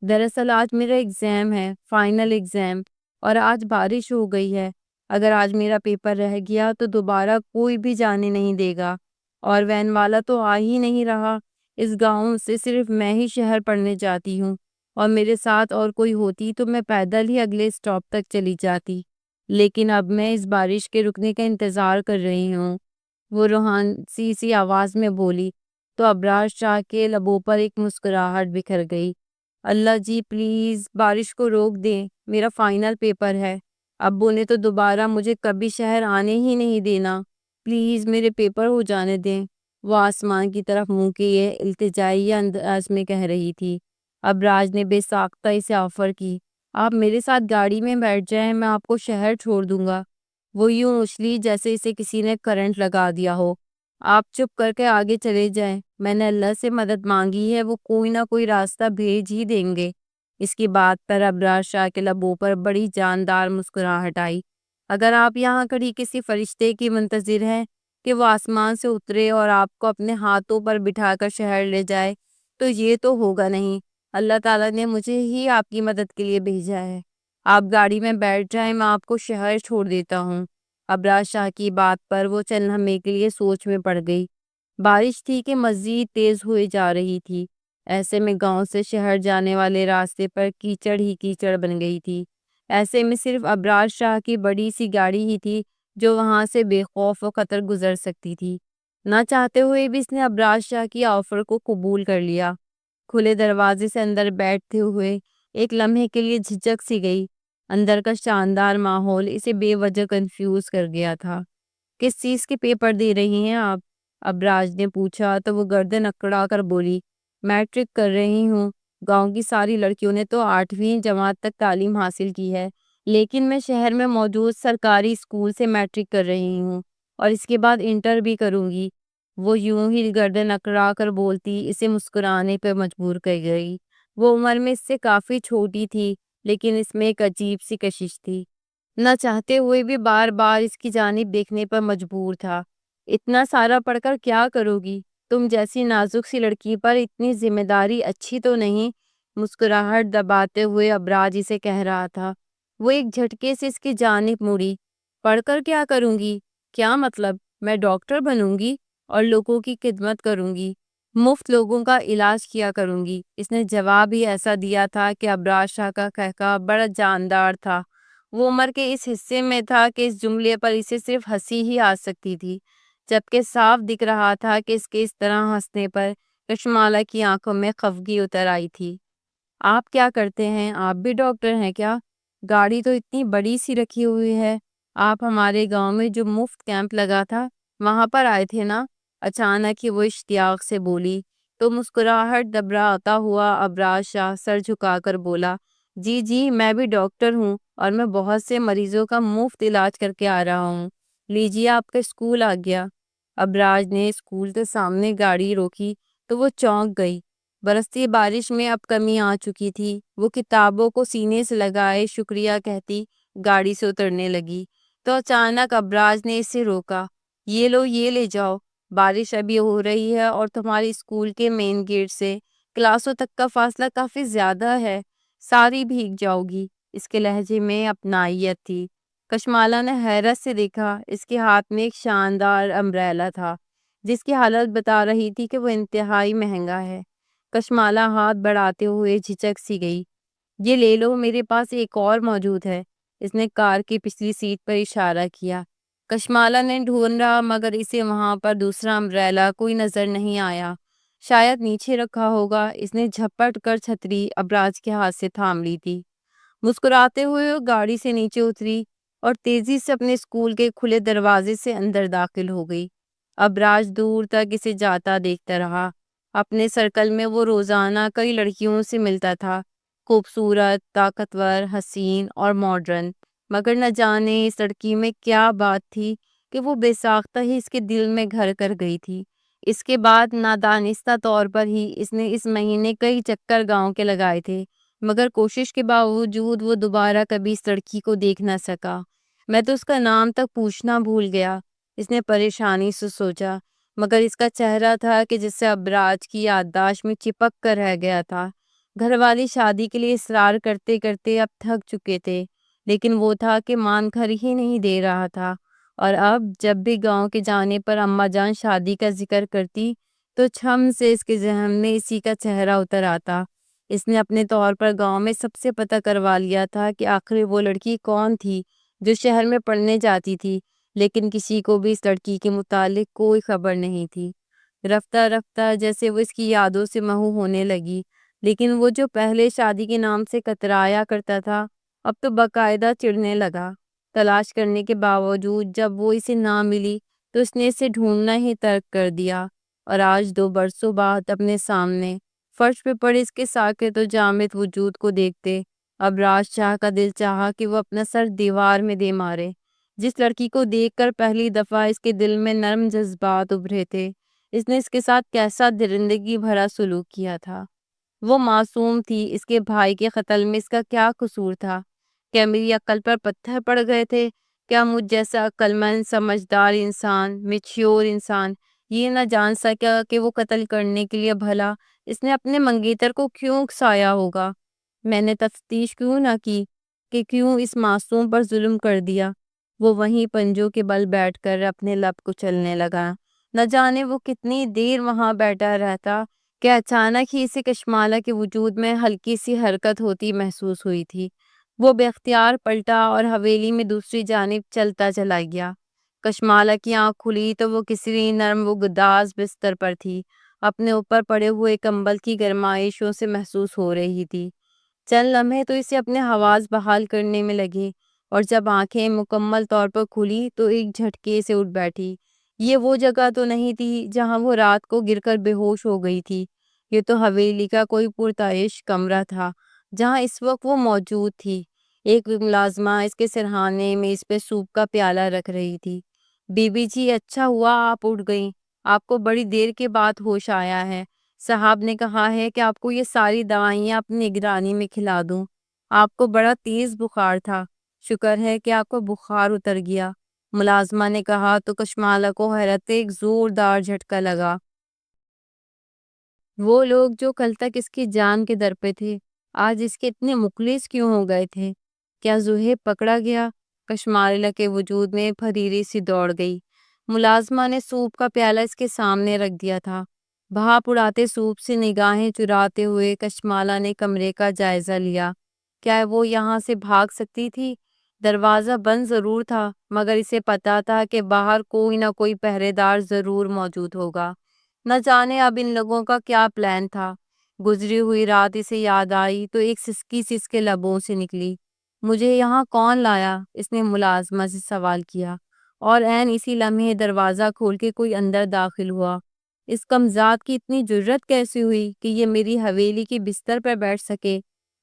A: دراصل آج میرا ایگزام ہے، فائنل ایگزام، اور آج بارش ہو گئی ہے۔ اگر آج میرا پیپر رہ گیا تو دوبارہ کوئی بھی جانے نہیں دے گا، اور وین والا تو آ ہی نہیں رہا۔ اس گاؤں سے صرف میں ہی شہر پڑھنے جاتی ہوں، اور میرے ساتھ اور کوئی ہوتی تو میں پیدل ہی اگلے اسٹاپ تک چلی جاتی، لیکن اب میں اس بارش کے رکنے کا انتظار کر رہی ہوں، وہ روحانی سی آواز میں بولی۔ تو ابراز شاہ کے لبوں پر ایک مسکراہٹ بکھر گئی۔ اللہ جی پلیز بارش کو روک دیں، میرا فائنل پیپر ہے۔ ابو نے تو دوبارہ مجھے کبھی شہر آنے ہی نہیں دینا، پلیز میرے پیپر ہو جانے دیں، وہ آسمان کی طرف منہ کیے التجائی انداز میں کہہ رہی تھی۔ ابراز نے بے ساختہ اسے آفر کی۔ آپ میرے ساتھ گاڑی میں بیٹھ جائیں، میں آپ کو شہر چھوڑ دوں گا۔ وہ یوں اچھلی جیسے اسے کسی نے کرنٹ لگا دیا ہو۔ آپ چپ کر کے آگے چلے جائیں، میں نے اللہ سے مدد مانگی ہے، وہ کوئی نہ کوئی راستہ بھیج ہی دیں گے۔ اس کی بات پر ابراز شاہ کے لبوں پر بڑی جاندار مسکراہٹ آئی۔ اگر آپ یہاں کھڑی کسی فرشتے کی منتظر ہیں کہ وہ آسمان سے اترے اور آپ کو اپنے ہاتھوں پر بٹھا کر شہر لے جائے، تو یہ تو ہوگا نہیں۔ اللہ تعالیٰ نے مجھے ہی آپ کی مدد کے لیے بھیجا ہے۔ آپ گاڑی میں بیٹھ جائیں، میں آپ کو شہر چھوڑ دیتا ہوں۔ ابراز شاہ کی بات پر وہ چند لمحے کے لیے سوچ میں پڑ گئی۔ بارش تھی کہ مزید تیز ہوئی جا رہی تھی۔ ایسے میں گاؤں سے شہر جانے والے راستے پر کیچڑ ہی کیچڑ بن گئی تھی۔ ایسے میں صرف ابراز شاہ کی بڑی سی گاڑی ہی تھی جو وہاں سے بے خوف و خطر گزر سکتی تھی۔ نہ چاہتے ہوئے بھی اس نے ابراز شاہ کی آفر کو قبول کر لیا۔ کھلے دروازے سے اندر بیٹھتے ہوئے ایک لمحے کے لیے جھجک سی گئی۔ اندر کا شاندار ماحول اسے بے وجہ کنفیوز کر گیا تھا۔ کس چیز کے پیپر دے رہی ہیں آپ؟ ابراز نے پوچھا تو وہ گردن اکڑا کر بولی، میٹرک کر رہی ہوں۔ گاؤں کی ساری لڑکیوں نے تو 8ویں جماعت تک تعلیم حاصل کی ہے، لیکن میں شہر میں موجود سرکاری اسکول سے میٹرک کر رہی ہوں، اور اس کے بعد انٹر بھی کروں گی۔ وہ یوں ہی گردن اکڑا کر بولتی اسے مسکرانے پر مجبور کر گئی۔ وہ عمر میں اس سے کافی چھوٹی تھی، لیکن اس میں ایک عجیب سی کشش تھی۔ نہ چاہتے ہوئے بھی بار بار اس کی جانب دیکھنے پر مجبور تھا۔ اتنا سارا پڑھ کر کیا کرو گی؟ تم جیسی نازک سی لڑکی پر اتنی ذمہ داری اچھی تو نہیں، مسکراہٹ دباتے ہوئے ابراج اسے کہہ رہا تھا۔ وہ ایک جھٹکے سے اس کی جانب مڑی۔ پڑھ کر کیا کروں گی؟ کیا مطلب؟ میں ڈاکٹر بنوں گی اور لوگوں کی خدمت کروں گی، مفت لوگوں کا علاج کیا کروں گی۔ اس نے جواب ہی ایسا دیا تھا کہ ابراز شاہ کا قہقہ بڑا جاندار تھا۔ وہ عمر کے اس حصے میں تھا کہ اس جملے پر اسے صرف ہنسی ہی آ سکتی تھی، جبکہ صاف دکھ رہا تھا کہ اس کے اس طرح ہنسنے پر کشمالہ کی آنکھوں میں خفگی اتر آئی تھی۔ آپ کیا کرتے ہیں؟ آپ بھی ڈاکٹر ہیں کیا؟ گاڑی تو اتنی بڑی سی رکھی ہوئی ہے۔ آپ ہمارے گاؤں میں جو مفت کیمپ لگا تھا وہاں پر آئے تھے نا؟ اچانک ہی وہ اشتیاق سے بولی تو مسکراہٹ دبراتا ہوا ابراز شاہ سر جھکا کر بولا، جی جی میں بھی ڈاکٹر ہوں، اور میں بہت سے مریضوں کا مفت علاج کر کے آ رہا ہوں۔ لیجیے آپ کا اسکول آ گیا۔ ابراج نے اسکول کے سامنے گاڑی روکی تو وہ چونک گئی۔ برستی بارش میں اب کمی آ چکی تھی۔ وہ کتابوں کو سینے سے لگائے شکریہ کہتی گاڑی سے اترنے لگی تو اچانک ابراج نے اسے روکا۔ یہ لو، یہ لے جاؤ، بارش ابھی ہو رہی ہے اور تمہاری اسکول کے مین گیٹ سے کلاسوں تک کا فاصلہ کافی زیادہ ہے، ساری بھیگ جاؤ گی۔ اس کے لہجے میں اپنائیت تھی۔ کشمالہ نے حیرت سے دیکھا، اس کے ہاتھ میں ایک شاندار امبریلا تھا جس کی حالت بتا رہی تھی کہ وہ انتہائی مہنگا ہے۔ کشمالہ ہاتھ بڑھاتے ہوئے جھجک سی گئی۔ یہ لے لو، میرے پاس ایک اور موجود ہے۔ اس نے کار کی پچھلی سیٹ پر اشارہ کیا۔ کشمالہ نے ڈھونڈا مگر اسے وہاں پر دوسرا امبریلا کوئی نظر نہیں آیا۔ شاید نیچے رکھا ہوگا۔ اس نے جھپٹ کر چھتری ابراج کے ہاتھ سے تھام لی تھی۔ مسکراتے ہوئے وہ گاڑی سے نیچے اتری اور تیزی سے اپنے اسکول کے کھلے دروازے سے اندر داخل ہو گئی۔ ابراج دور تک اسے جاتا دیکھتا رہا۔ اپنے سرکل میں وہ روزانہ کئی لڑکیوں سے ملتا تھا، خوبصورت، طاقتور، حسین اور ماڈرن، مگر نہ جانے اس لڑکی میں کیا بات تھی کہ وہ بے ساختہ ہی اس کے دل میں گھر کر گئی تھی۔ اس کے بعد نادانستہ طور پر ہی اس نے اس مہینے کئی چکر گاؤں کے لگائے تھے، مگر کوشش کے باوجود وہ دوبارہ کبھی اس لڑکی کو دیکھ نہ سکا۔ میں تو اس کا نام تک پوچھنا بھول گیا، اس نے پریشانی سے سوچا، مگر اس کا چہرہ تھا کہ جس سے ابراج کی یادداشت میں چپک کر رہ گیا تھا۔ گھر والی شادی کے لیے اصرار کرتے کرتے اب تھک چکے تھے، لیکن وہ تھا کہ مان کر ہی نہیں دے رہا تھا۔ اور اب جب بھی گاؤں کے جانے پر اماں جان شادی کا ذکر کرتی تو چھم سے اس کے ذہن میں اسی کا چہرہ اتر آتا۔ اس نے اپنے طور پر گاؤں میں سب سے پتہ کروا لیا تھا کہ آخر وہ لڑکی کون تھی جو شہر میں پڑھنے جاتی تھی، لیکن کسی کو بھی اس لڑکی کے متعلق کوئی خبر نہیں تھی۔ رفتہ رفتہ جیسے وہ اس کی یادوں سے محو ہونے لگی، لیکن وہ جو پہلے شادی کے نام سے کترایا کرتا تھا اب تو باقاعدہ چڑھنے لگا۔ تلاش کرنے کے باوجود جب وہ اسے نہ ملی تو اس نے اسے ڈھونڈنا ہی ترک کر دیا، اور آج 2 برسوں بعد اپنے سامنے فرش پہ پڑے اس کے ساکت و جامد وجود کو دیکھتے ابراج شاہ کا دل چاہا کہ وہ اپنا سر دیوار میں دے مارے۔ جس لڑکی کو دیکھ کر پہلی دفعہ اس کے دل میں نرم جذبات ابھرے تھے، اس نے اس کے ساتھ کیسا درندگی بھرا سلوک کیا تھا۔ وہ معصوم تھی، اس کے بھائی کے قتل میں اس کا کیا قصور تھا؟ کیا میری عقل پر پتھر پڑ گئے تھے؟ کیا مجھ جیسا عقلمند، سمجھدار انسان، میچیور انسان یہ نہ جان سکا کہ وہ قتل کرنے کے لیے بھلا اس نے اپنے منگیتر کو کیوں اکسایا ہوگا؟ میں نے تفتیش کیوں نہ کی کہ کیوں اس معصوم پر ظلم کر دیا؟ وہ وہیں پنجوں کے بل بیٹھ کر اپنے لب کچلنے لگا۔ نہ جانے وہ کتنی دیر وہاں بیٹھا رہتا کہ اچانک ہی اسے کشمالہ کے وجود میں ہلکی سی حرکت ہوتی محسوس ہوئی تھی۔ وہ بے اختیار پلٹا اور حویلی میں دوسری جانب چلتا چلا گیا۔ کشمالہ کی آنکھ کھلی تو وہ کسی نرم و گداز بستر پر تھی، اپنے اوپر پڑے ہوئے کمبل کی گرمائشوں سے محسوس ہو رہی تھی۔ چند لمحے تو اسے اپنے حواس بحال کرنے میں لگے، اور جب آنکھیں مکمل طور پر کھلی تو ایک جھٹکے سے اٹھ بیٹھی۔ یہ وہ جگہ تو نہیں تھی جہاں وہ رات کو گر کر بے ہوش ہو گئی تھی، یہ تو حویلی کا کوئی پرتعیش کمرہ تھا جہاں اس وقت وہ موجود تھی۔ ایک ملازمہ اس کے سرہانے میں اس پہ سوپ کا پیالہ رکھ رہی تھی۔ بی بی جی، اچھا ہوا آپ اٹھ گئیں، آپ کو بڑی دیر کے بعد ہوش آیا ہے۔ صاحب نے کہا ہے کہ آپ کو یہ ساری دوائیاں اپنی نگرانی میں کھلا دوں۔ آپ کو بڑا تیز بخار تھا، شکر ہے کہ آپ کو بخار اتر گیا، ملازمہ نے کہا تو کشمالہ کو حیرت ایک زوردار جھٹکا لگا۔ وہ لوگ جو کل تک اس کی جان کے در پہ تھے آج اس کے اتنے مخلص کیوں ہو گئے تھے؟ کیا زہیب پکڑا گیا؟ کشمالہ کے وجود میں پھریری سی دوڑ گئی۔ ملازمہ نے سوپ کا پیالہ اس کے سامنے رکھ دیا تھا۔ بھاپ اڑاتے سوپ سے نگاہیں چراتے ہوئے کشمالہ نے کمرے کا جائزہ لیا۔ کیا وہ یہاں سے بھاگ سکتی تھی؟ دروازہ بند ضرور تھا، مگر اسے پتا تھا کہ باہر کوئی نہ کوئی پہرے دار ضرور موجود ہوگا۔ نہ جانے اب ان لوگوں کا کیا پلان تھا۔ گزری ہوئی رات اسے یاد آئی تو ایک سسکی سی اس کے لبوں سے نکلی۔ مجھے یہاں کون لایا؟ اس نے ملازمہ سے سوال کیا، اور عین اسی لمحے دروازہ کھول کے کوئی اندر داخل ہوا۔ اس کمزاد کی اتنی جرت کیسے ہوئی کہ یہ میری حویلی کی بستر پر بیٹھ سکے؟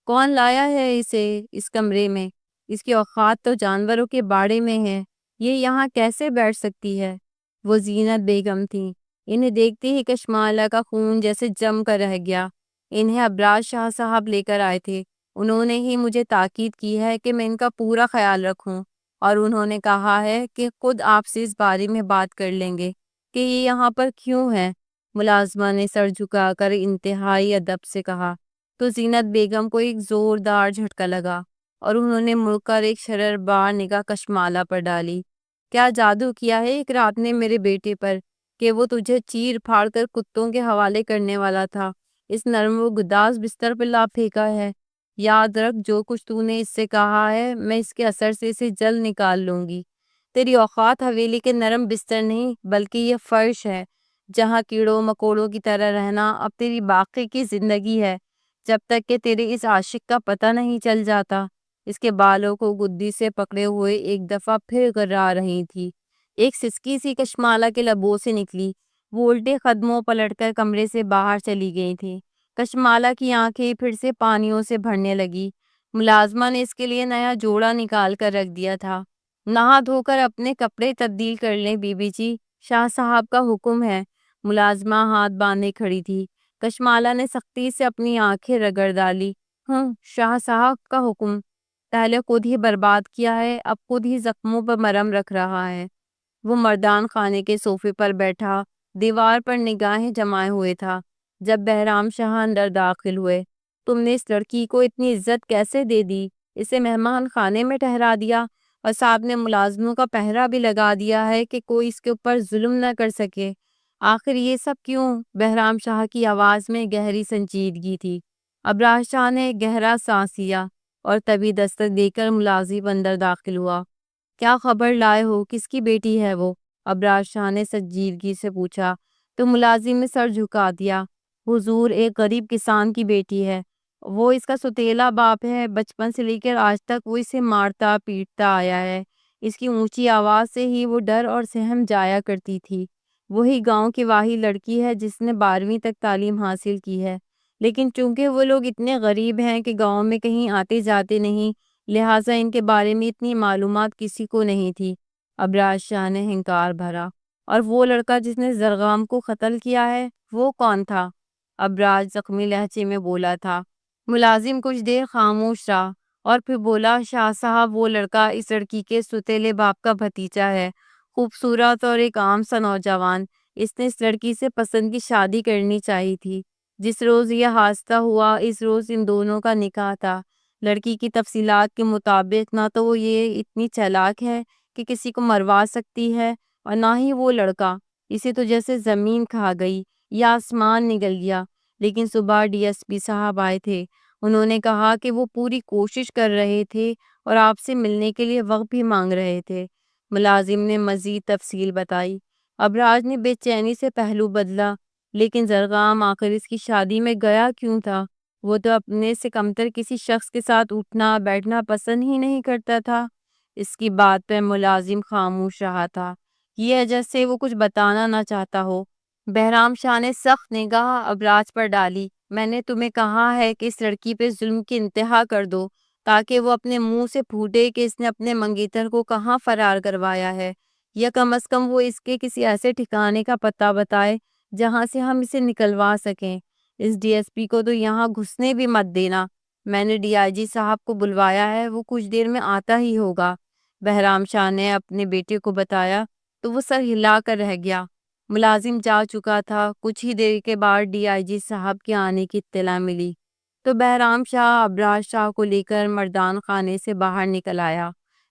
A: کون لایا ہے اسے اس کمرے میں؟ اس کی اوقات تو جانوروں کے باڑے میں ہے، یہ یہاں کیسے بیٹھ سکتی ہے؟ وہ زینت بیگم تھیں۔ انہیں دیکھتے ہی کشمالہ کا خون جیسے جم کر رہ گیا۔ انہیں ابراج شاہ صاحب لے کر آئے تھے، انہوں نے ہی مجھے تاکید کی ہے کہ میں ان کا پورا خیال رکھوں، اور انہوں نے کہا ہے کہ خود آپ سے اس بارے میں بات کر لیں گے کہ یہ یہاں پر کیوں ہے۔ ملازمہ نے سر جھکا کر انتہائی ادب سے کہا تو زینت بیگم کو ایک زوردار جھٹکا لگا۔ اور انہوں نے مڑ کر ایک شرربار نگاہ کشمالہ پر ڈالی۔ کیا جادو کیا ہے ایک رات نے میرے بیٹے پر کہ وہ تجھے چیر پھاڑ کر کتوں کے حوالے کرنے والا تھا، اس نرم و گداز بستر پہ لا پھینکا ہے؟ یاد رکھ، جو کچھ تو نے اس سے کہا ہے میں اس کے اثر سے اسے جلد نکال لوں گی۔ تیری اوقات حویلی کے نرم بستر نہیں بلکہ یہ فرش ہے جہاں کیڑوں مکوڑوں کی طرح رہنا اب تیری باقی کی زندگی ہے، جب تک کہ تیرے اس عاشق کا پتہ نہیں چل جاتا۔ اس کے بالوں کو گدی سے پکڑے ہوئے ایک دفعہ پھر گرا رہی تھی۔ ایک سسکی سی کشمالہ کے لبوں سے نکلی۔ وہ الٹے قدموں پلٹ کر کمرے سے باہر چلی گئی تھی۔ کشمالہ کی آنکھیں پھر سے پانیوں سے بھرنے لگی۔ ملازمہ نے اس کے لیے نیا جوڑا نکال کر رکھ دیا تھا۔ نہا دھو کر اپنے کپڑے تبدیل کر لیں بی بی جی، شاہ صاحب کا حکم ہے۔ ملازمہ ہاتھ باندھے کھڑی تھی۔ کشمالہ نے سختی سے اپنی آنکھیں رگڑ ڈالی۔ شاہ صاحب کا حکم؟ پہلے خود ہی برباد کیا ہے، اب خود ہی زخموں پر مرہم رکھ رہا ہے۔ وہ مردان خانے کے صوفے پر بیٹھا دیوار پر نگاہیں جمائے ہوئے تھا جب بہرام شاہ اندر داخل ہوئے۔ تم نے اس لڑکی کو اتنی عزت کیسے دے دی؟ اسے مہمان خانے میں ٹھہرا دیا اور صاحب نے ملازموں کا پہرا بھی لگا دیا ہے کہ کوئی اس کے اوپر ظلم نہ کر سکے۔ آخر یہ سب کیوں؟ بہرام شاہ کی آواز میں گہری سنجیدگی تھی۔ ابراج شاہ نے گہرا سانس لیا اور تبھی دستک دے کر ملازم اندر داخل ہوا۔ کیا خبر لائے ہو؟ کس کی بیٹی ہے وہ؟ ابراج شاہ نے سنجیدگی سے پوچھا تو ملازم نے سر جھکا دیا۔ حضور، ایک غریب کسان کی بیٹی ہے، وہ اس کا سوتیلا باپ ہے، بچپن سے لے کر آج تک وہ اسے مارتا پیٹتا آیا ہے، اس کی اونچی آواز سے ہی وہ ڈر اور سہم جایا کرتی تھی۔ وہی گاؤں کی واحد لڑکی ہے جس نے 12ویں تک تعلیم حاصل کی ہے، لیکن چونکہ وہ لوگ اتنے غریب ہیں کہ گاؤں میں کہیں آتے جاتے نہیں، لہٰذا ان کے بارے میں اتنی معلومات کسی کو نہیں تھی۔ ابراج شاہ نے ہنکار بھرا۔ اور وہ لڑکا جس نے زرغام کو قتل کیا ہے، وہ کون تھا؟ ابراج زخمی لہجے میں بولا تھا۔ ملازم کچھ دیر خاموش رہا اور پھر بولا، شاہ صاحب، وہ لڑکا اس لڑکی کے سوتیلے باپ کا بھتیجا ہے، خوبصورت اور ایک عام سا نوجوان۔ اس نے اس لڑکی سے پسند کی شادی کرنی چاہی تھی۔ جس روز یہ حادثہ ہوا اس روز ان دونوں کا نکاح تھا۔ لڑکی کی تفصیلات کے مطابق نہ تو وہ یہ اتنی چالاک ہے کہ کسی کو مروا سکتی ہے اور نہ ہی وہ لڑکا، اسے تو جیسے زمین کھا گئی یا آسمان نگل گیا۔ لیکن صبح ڈی ایس پی صاحب آئے تھے، انہوں نے کہا کہ وہ پوری کوشش کر رہے تھے اور آپ سے ملنے کے لیے وقت بھی مانگ رہے تھے۔ ملازم نے مزید تفصیل بتائی۔ ابراج نے بے چینی سے پہلو بدلا۔ لیکن زرغام آخر اس کی شادی میں گیا کیوں تھا؟ وہ تو اپنے سے کمتر کسی شخص کے ساتھ اٹھنا بیٹھنا پسند ہی نہیں کرتا تھا۔ اس کی بات پر ملازم خاموش رہا تھا، یہ جیسے وہ کچھ بتانا نہ چاہتا ہو۔ بہرام شاہ نے سخت نگاہ ابراج پر ڈالی۔ میں نے تمہیں کہا ہے کہ اس لڑکی پہ ظلم کی انتہا کر دو تاکہ وہ اپنے منہ سے پھوٹے کہ اس نے اپنے منگیتر کو کہاں فرار کروایا ہے، یا کم از کم وہ اس کے کسی ایسے ٹھکانے کا پتہ بتائے جہاں سے ہم اسے نکلوا سکیں۔ اس ڈی ایس پی کو تو یہاں گھسنے بھی مت دینا۔ میں نے ڈی آئی جی صاحب کو بلوایا ہے، وہ کچھ دیر میں آتا ہی ہوگا۔ بہرام شاہ نے اپنے بیٹے کو بتایا تو وہ سر ہلا کر رہ گیا۔ ملازم جا چکا تھا۔ کچھ ہی دیر کے بعد ڈی آئی جی صاحب کے آنے کی اطلاع ملی تو بہرام شاہ ابراج شاہ کو لے کر مردان خانے سے باہر نکل آیا۔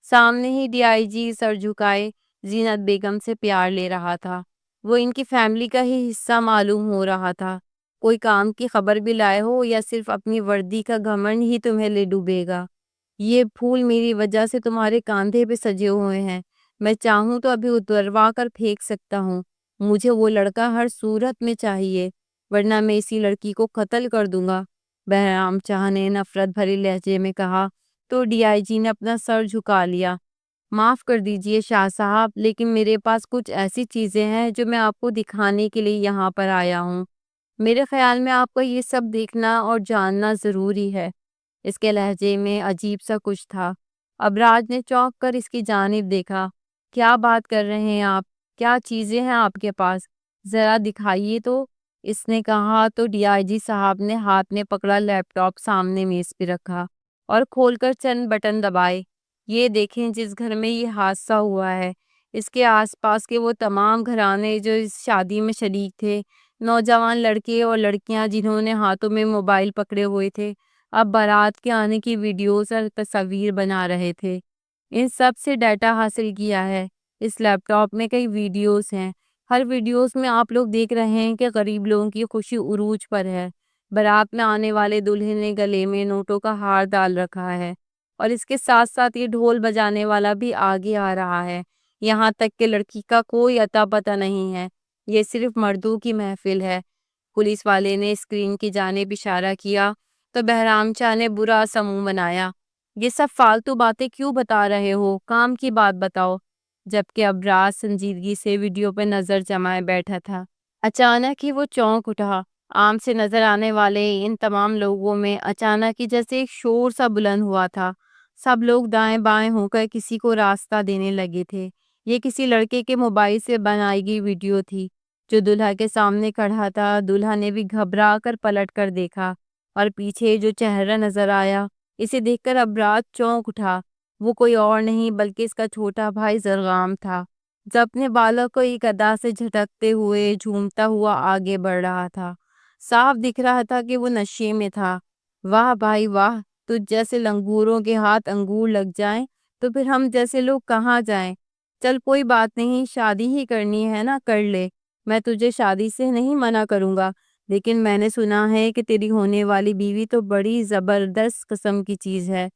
A: سامنے ہی ڈی آئی جی سر جھکائے زینت بیگم سے پیار لے رہا تھا۔ وہ ان کی فیملی کا ہی حصہ معلوم ہو رہا تھا۔ کوئی کام کی خبر بھی لائے ہو یا صرف اپنی وردی کا گھمنڈ ہی تمہیں لے ڈوبے گا؟ یہ پھول میری وجہ سے تمہارے کاندھے پہ سجے ہوئے ہیں، میں چاہوں تو ابھی اتروا کر پھینک سکتا ہوں۔ مجھے وہ لڑکا ہر صورت میں چاہیے، ورنہ میں اسی لڑکی کو قتل کر دوں گا، بہرام شاہ نے نفرت بھری لہجے میں کہا تو ڈی آئی جی نے اپنا سر جھکا لیا۔ معاف کر دیجئے شاہ صاحب، لیکن میرے پاس کچھ ایسی چیزیں ہیں جو میں آپ کو دکھانے کے لیے یہاں پر آیا ہوں۔ میرے خیال میں آپ کو یہ سب دیکھنا اور جاننا ضروری ہے۔ اس کے لہجے میں عجیب سا کچھ تھا۔ ابراج نے چونک کر اس کی جانب دیکھا۔ کیا بات کر رہے ہیں آپ؟ کیا چیزیں ہیں آپ کے پاس؟ ذرا دکھائیے تو، اس نے کہا تو ڈی آئی جی صاحب نے ہاتھ میں پکڑا لیپ ٹاپ سامنے میز پہ رکھا اور کھول کر چند بٹن دبائے۔ یہ دیکھیں، جس گھر میں یہ حادثہ ہوا ہے اس کے آس پاس کے وہ تمام گھرانے جو اس شادی میں شریک تھے، نوجوان لڑکے اور لڑکیاں جنہوں نے ہاتھوں میں موبائل پکڑے ہوئے تھے، اب بارات کے آنے کی ویڈیوز اور تصاویر بنا رہے تھے۔ ان سب سے ڈیٹا حاصل کیا ہے۔ اس لیپ ٹاپ میں کئی ویڈیوز ہیں۔ ہر ویڈیوز میں آپ لوگ دیکھ رہے ہیں کہ غریب لوگوں کی خوشی عروج پر ہے۔ بارات میں آنے والے دلہے نے گلے میں نوٹوں کا ہار ڈال رکھا ہے، اور اس کے ساتھ ساتھ یہ ڈھول بجانے والا بھی آگے آ رہا ہے۔ یہاں تک کہ لڑکی کا کوئی اتا پتہ نہیں ہے۔ یہ صرف مردوں کی محفل ہے۔ پولیس والے نے اسکرین کی جانب اشارہ کیا تو بہرام شاہ نے برا سا منہ بنایا۔ یہ سب فالتو باتیں کیوں بتا رہے ہو؟ کام کی بات بتاؤ۔ جبکہ ابراز سنجیدگی سے ویڈیو پہ نظر جمائے بیٹھا تھا، اچانک ہی وہ چونک اٹھا۔ عام سے نظر آنے والے ان تمام لوگوں میں اچانک ہی جیسے ایک شور سا بلند ہوا تھا۔ سب لوگ دائیں بائیں ہو کر کسی کو راستہ دینے لگے تھے۔ یہ کسی لڑکے کے موبائل سے بنائی گئی ویڈیو تھی جو دلہا کے سامنے کھڑا تھا۔ دلہا نے بھی گھبرا کر پلٹ کر دیکھا، اور پیچھے جو چہرہ نظر آیا اسے دیکھ کر ابراج چونک اٹھا۔ وہ کوئی اور نہیں بلکہ اس کا چھوٹا بھائی زرغام تھا، جو اپنے بالوں کو ایک ادا سے جھٹکتے ہوئے جھومتا ہوا آگے بڑھ رہا تھا۔ صاف دکھ رہا تھا کہ وہ نشے میں تھا۔ واہ بھائی واہ، تجھ جیسے لنگوروں کے ہاتھ انگور لگ جائیں تو پھر ہم جیسے لوگ کہاں جائیں؟ چل کوئی بات نہیں، شادی ہی کرنی ہے نا، کر لے۔ میں تجھے شادی سے نہیں منع کروں گا، لیکن میں نے سنا ہے کہ تیری ہونے والی بیوی تو بڑی زبردست قسم کی چیز ہے،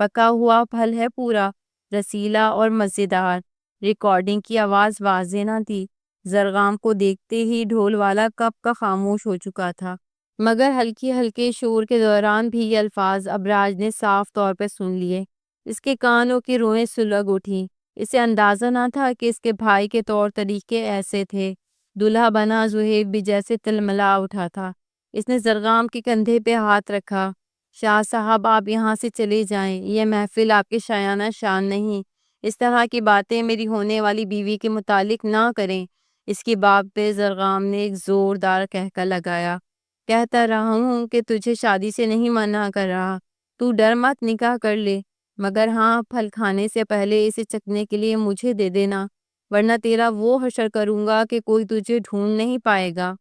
A: پکا ہوا پھل ہے پورا، رسیلا اور مزیدار۔ ریکارڈنگ کی آواز واضح نہ تھی۔ زرغام کو دیکھتے ہی ڈھول والا کب کا خاموش ہو چکا تھا، مگر ہلکی ہلکے شور کے دوران بھی یہ الفاظ ابراج نے صاف طور پہ سن لیے۔ اس کے کانوں کی روئیں سلگ اٹھی۔ اسے اندازہ نہ تھا کہ اس کے بھائی کے طور طریقے ایسے تھے۔ دلہا بنا زہیب بھی جیسے تلملا اٹھا تھا۔ اس نے زرغام کے کندھے پہ ہاتھ رکھا۔ شاہ صاحب آپ یہاں سے چلے جائیں، یہ محفل آپ کے شایانہ شان نہیں۔ اس طرح کی باتیں میری ہونے والی بیوی کے متعلق نہ کریں۔ اس کی بات پہ زرغام نے ایک زوردار کہکا لگایا۔ کہتا رہا ہوں کہ تجھے شادی سے نہیں منع کر رہا، تو ڈر مت، نکاح کر لے، مگر ہاں پھل کھانے سے پہلے اسے چکھنے کے لیے مجھے دے دینا، ورنہ تیرا وہ حشر کروں گا کہ کوئی تجھے ڈھونڈ نہیں پائے گا۔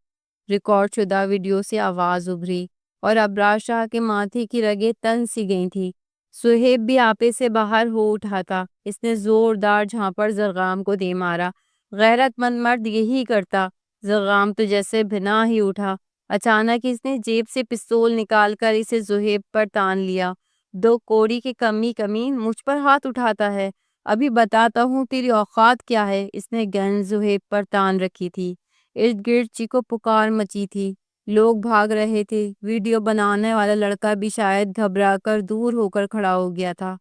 A: ریکارڈ شدہ ویڈیو سے آواز ابھری اور ابراج شاہ کے ماتھے کی رگیں تن سی گئی تھی۔ سہیب بھی آپے سے باہر ہو اٹھا تھا۔ اس نے زوردار جھانپڑ زرغام کو دے مارا۔ غیرت مند مرد یہی کرتا۔ زرغام تو جیسے بھنا ہی اٹھا۔ اچانک اس نے جیب سے پستول نکال کر اسے زہیب پر تان لیا۔ دو کوڑی کی کمی مجھ پر ہاتھ اٹھاتا ہے، ابھی بتاتا ہوں تیری اوقات کیا ہے۔ اس نے گن زہیب پر تان رکھی تھی۔ ارد گرد چیخو پکار مچی تھی، لوگ بھاگ رہے تھے۔ ویڈیو بنانے والا لڑکا بھی شاید گھبرا کر دور ہو کر کھڑا ہو گیا تھا۔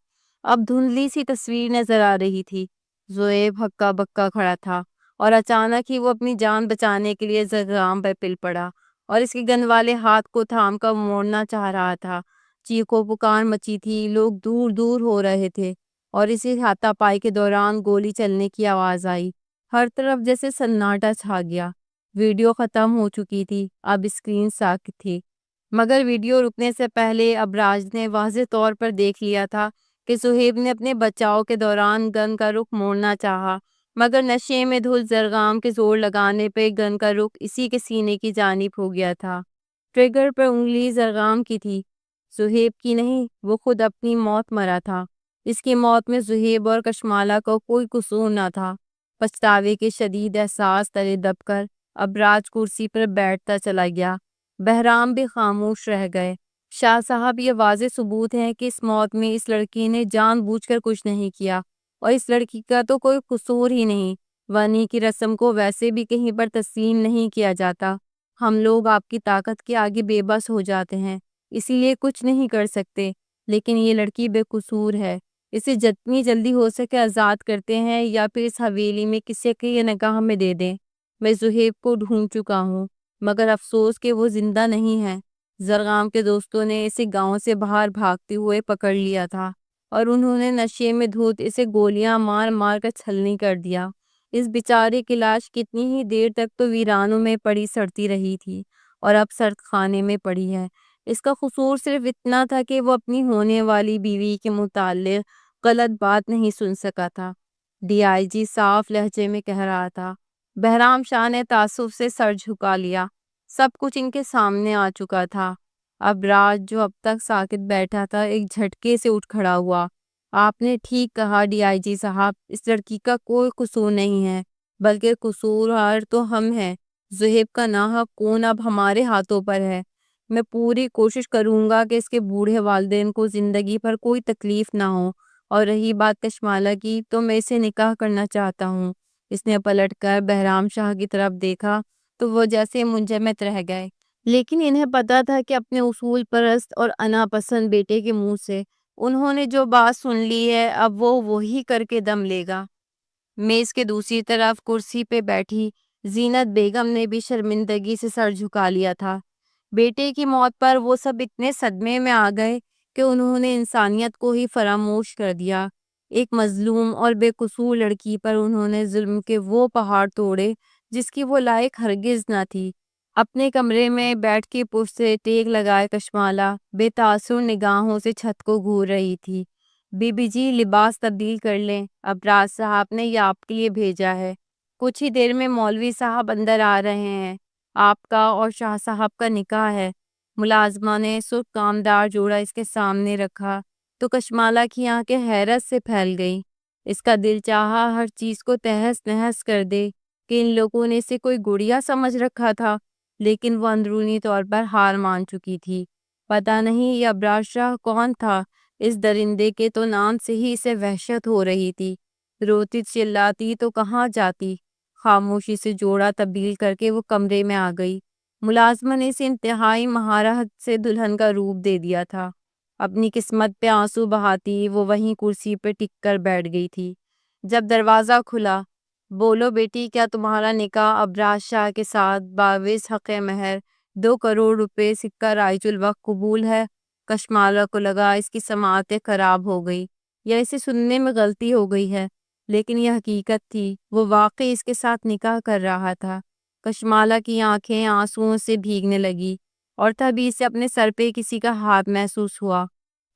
A: اب دھندلی سی تصویر نظر آ رہی تھی۔ زہیب ہکا بکا کھڑا تھا، اور اچانک ہی وہ اپنی جان بچانے کے لیے زرغام پر پل پڑا اور اس کے گن والے ہاتھ کو تھام کر موڑنا چاہ رہا تھا۔ چیخو پکار مچی تھی، لوگ دور دور ہو رہے تھے، اور اسی ہاتھا پائی کے دوران گولی چلنے کی آواز آئی۔ ہر طرف جیسے سناٹا چھا گیا۔ ویڈیو ختم ہو چکی تھی، اب اسکرین ساکت تھی، مگر ویڈیو رکنے سے پہلے ابراج نے واضح طور پر دیکھ لیا تھا کہ سہیب نے اپنے بچاؤ کے دوران گن کا رخ موڑنا چاہا، مگر نشے میں دھل زرغام کے زور لگانے پہ گن کا رخ اسی کے سینے کی جانب ہو گیا تھا۔ ٹریگر پر انگلی زرغام کی تھی، سہیب کی نہیں۔ وہ خود اپنی موت مرا تھا۔ اس کی موت میں سہیب اور کشمالہ کا کوئی قصور نہ تھا۔ پچھتاوے کے شدید احساس تلے دب کر ابراج کرسی پر بیٹھتا چلا گیا۔ بہرام بھی خاموش رہ گئے۔ شاہ صاحب، یہ واضح ثبوت ہے کہ اس موت میں اس لڑکی نے جان بوجھ کر کچھ نہیں کیا، اور اس لڑکی کا تو کوئی قصور ہی نہیں۔ ونی کی رسم کو ویسے بھی کہیں پر تسلیم نہیں کیا جاتا۔ ہم لوگ آپ کی طاقت کے آگے بے بس ہو جاتے ہیں، اسی لیے کچھ نہیں کر سکتے، لیکن یہ لڑکی بے قصور ہے۔ اسے جتنی جلدی ہو سکے آزاد کرتے ہیں، یا پھر اس حویلی میں کسی کی نگاہ میں دے دیں۔ میں زہیب کو ڈھونڈ چکا ہوں، مگر افسوس کہ وہ زندہ نہیں ہے۔ زرغام کے دوستوں نے اسے گاؤں سے باہر بھاگتے ہوئے پکڑ لیا تھا، اور انہوں نے نشے میں دھت اسے گولیاں مار مار کر چھلنی کر دیا۔ اس بیچارے کی لاش کتنی ہی دیر تک تو ویرانوں میں پڑی سڑتی رہی تھی، اور اب سرد خانے میں پڑی ہے۔ اس کا قصور صرف اتنا تھا کہ وہ اپنی ہونے والی بیوی کے متعلق غلط بات نہیں سن سکا تھا۔ ڈی آئی جی صاف لہجے میں کہہ رہا تھا۔ بہرام شاہ نے تعصب سے سر جھکا لیا۔ سب کچھ ان کے سامنے آ چکا تھا۔ ابراج جو اب تک ساکت بیٹھا تھا ایک جھٹکے سے اٹھ کھڑا ہوا۔ آپ نے ٹھیک کہا ڈی آئی جی صاحب، اس لڑکی کا کوئی قصور نہیں ہے، بلکہ قصوروار تو ہم ہیں۔ زہیب کا ناحق خون اب ہمارے ہاتھوں پر ہے۔ میں پوری کوشش کروں گا کہ اس کے بوڑھے والدین کو زندگی پر کوئی تکلیف نہ ہو، اور رہی بات کشمالہ کی، تو میں اسے نکاح کرنا چاہتا ہوں۔ اس نے پلٹ کر بہرام شاہ کی طرف دیکھا تو وہ جیسے منجمد رہ گئے، لیکن انہیں پتا تھا کہ اپنے اصول پرست اور انا پسند بیٹے کے منہ سے انہوں نے جو بات سن لی ہے اب وہ وہی کر کے دم لے گا۔ میز کے دوسری طرف کرسی پہ بیٹھی زینت بیگم نے بھی شرمندگی سے سر جھکا لیا تھا۔ بیٹے کی موت پر وہ سب اتنے صدمے میں آ گئے کہ انہوں نے انسانیت کو ہی فراموش کر دیا۔ ایک مظلوم اور بے قصور لڑکی پر انہوں نے ظلم کے وہ پہاڑ توڑے جس کی وہ لائق ہرگز نہ تھی۔ اپنے کمرے میں بیٹھ کے پشت سے ٹیک لگائے کشمالہ بے تاثر نگاہوں سے چھت کو گھور رہی تھی۔ بی بی جی لباس تبدیل کر لیں، ابراج صاحب نے یہ آپ کے لیے بھیجا ہے۔ کچھ ہی دیر میں مولوی صاحب اندر آ رہے ہیں۔ آپ کا اور شاہ صاحب کا نکاح ہے۔ ملازمہ نے سرخ کامدار جوڑا اس کے سامنے رکھا تو کشمالہ کی آنکھیں حیرت سے پھیل گئیں۔ اس کا دل چاہا ہر چیز کو تہس نہس کر دے کہ ان لوگوں نے اسے کوئی گڑیا سمجھ رکھا تھا، لیکن وہ اندرونی طور پر ہار مان چکی تھی۔ پتہ نہیں یہ ابراج شاہ کون تھا، اس درندے کے تو نام سے ہی اسے وحشت ہو رہی تھی۔ روتی چلاتی تو کہاں جاتی۔ خاموشی سے جوڑا تبدیل کر کے وہ کمرے میں آ گئی۔ ملازمہ نے اسے انتہائی مہارت سے دلہن کا روپ دے دیا تھا۔ اپنی قسمت پہ آنسو بہاتی وہ وہیں کرسی پہ ٹک کر بیٹھ گئی تھی۔ جب دروازہ کھلا، بولو بیٹی، کیا تمہارا نکاح ابراج شاہ کے ساتھ باوث حق مہر 2 کروڑ روپے سکہ رائج الوقت قبول ہے؟ کشمالہ کو لگا اس کی سماعتیں خراب ہو گئی یا اسے سننے میں غلطی ہو گئی ہے، لیکن یہ حقیقت تھی، وہ واقعی اس کے ساتھ نکاح کر رہا تھا۔ کشمالہ کی آنکھیں آنسوؤں سے بھیگنے لگی اور تبھی اسے اپنے سر پہ کسی کا ہاتھ محسوس ہوا۔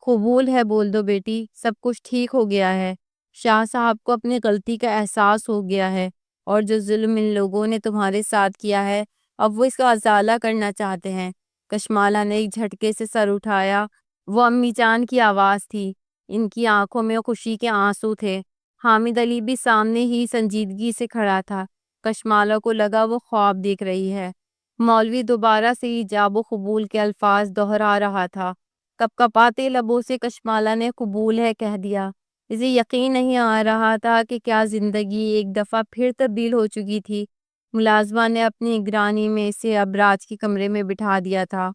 A: قبول ہے، بول دو بیٹی، سب کچھ ٹھیک ہو گیا ہے۔ شاہ صاحب کو اپنی غلطی کا احساس ہو گیا ہے، اور جو ظلم ان لوگوں نے تمہارے ساتھ کیا ہے اب وہ اس کا ازالہ کرنا چاہتے ہیں۔ کشمالہ نے ایک جھٹکے سے سر اٹھایا۔ وہ امی جان کی آواز تھی، ان کی آنکھوں میں خوشی کے آنسو تھے۔ حامد علی بھی سامنے ہی سنجیدگی سے کھڑا تھا۔ کشمالہ کو لگا وہ خواب دیکھ رہی ہے۔ مولوی دوبارہ سے ایجاب و قبول کے الفاظ دہرا رہا تھا۔ کپ کپاتے لبوں سے کشمالہ نے قبول ہے کہہ دیا۔ اسے یقین نہیں آ رہا تھا کہ کیا زندگی ایک دفعہ پھر تبدیل ہو چکی تھی۔ ملازمہ نے اپنی نگرانی میں اسے ابراج کے کمرے میں بٹھا دیا تھا۔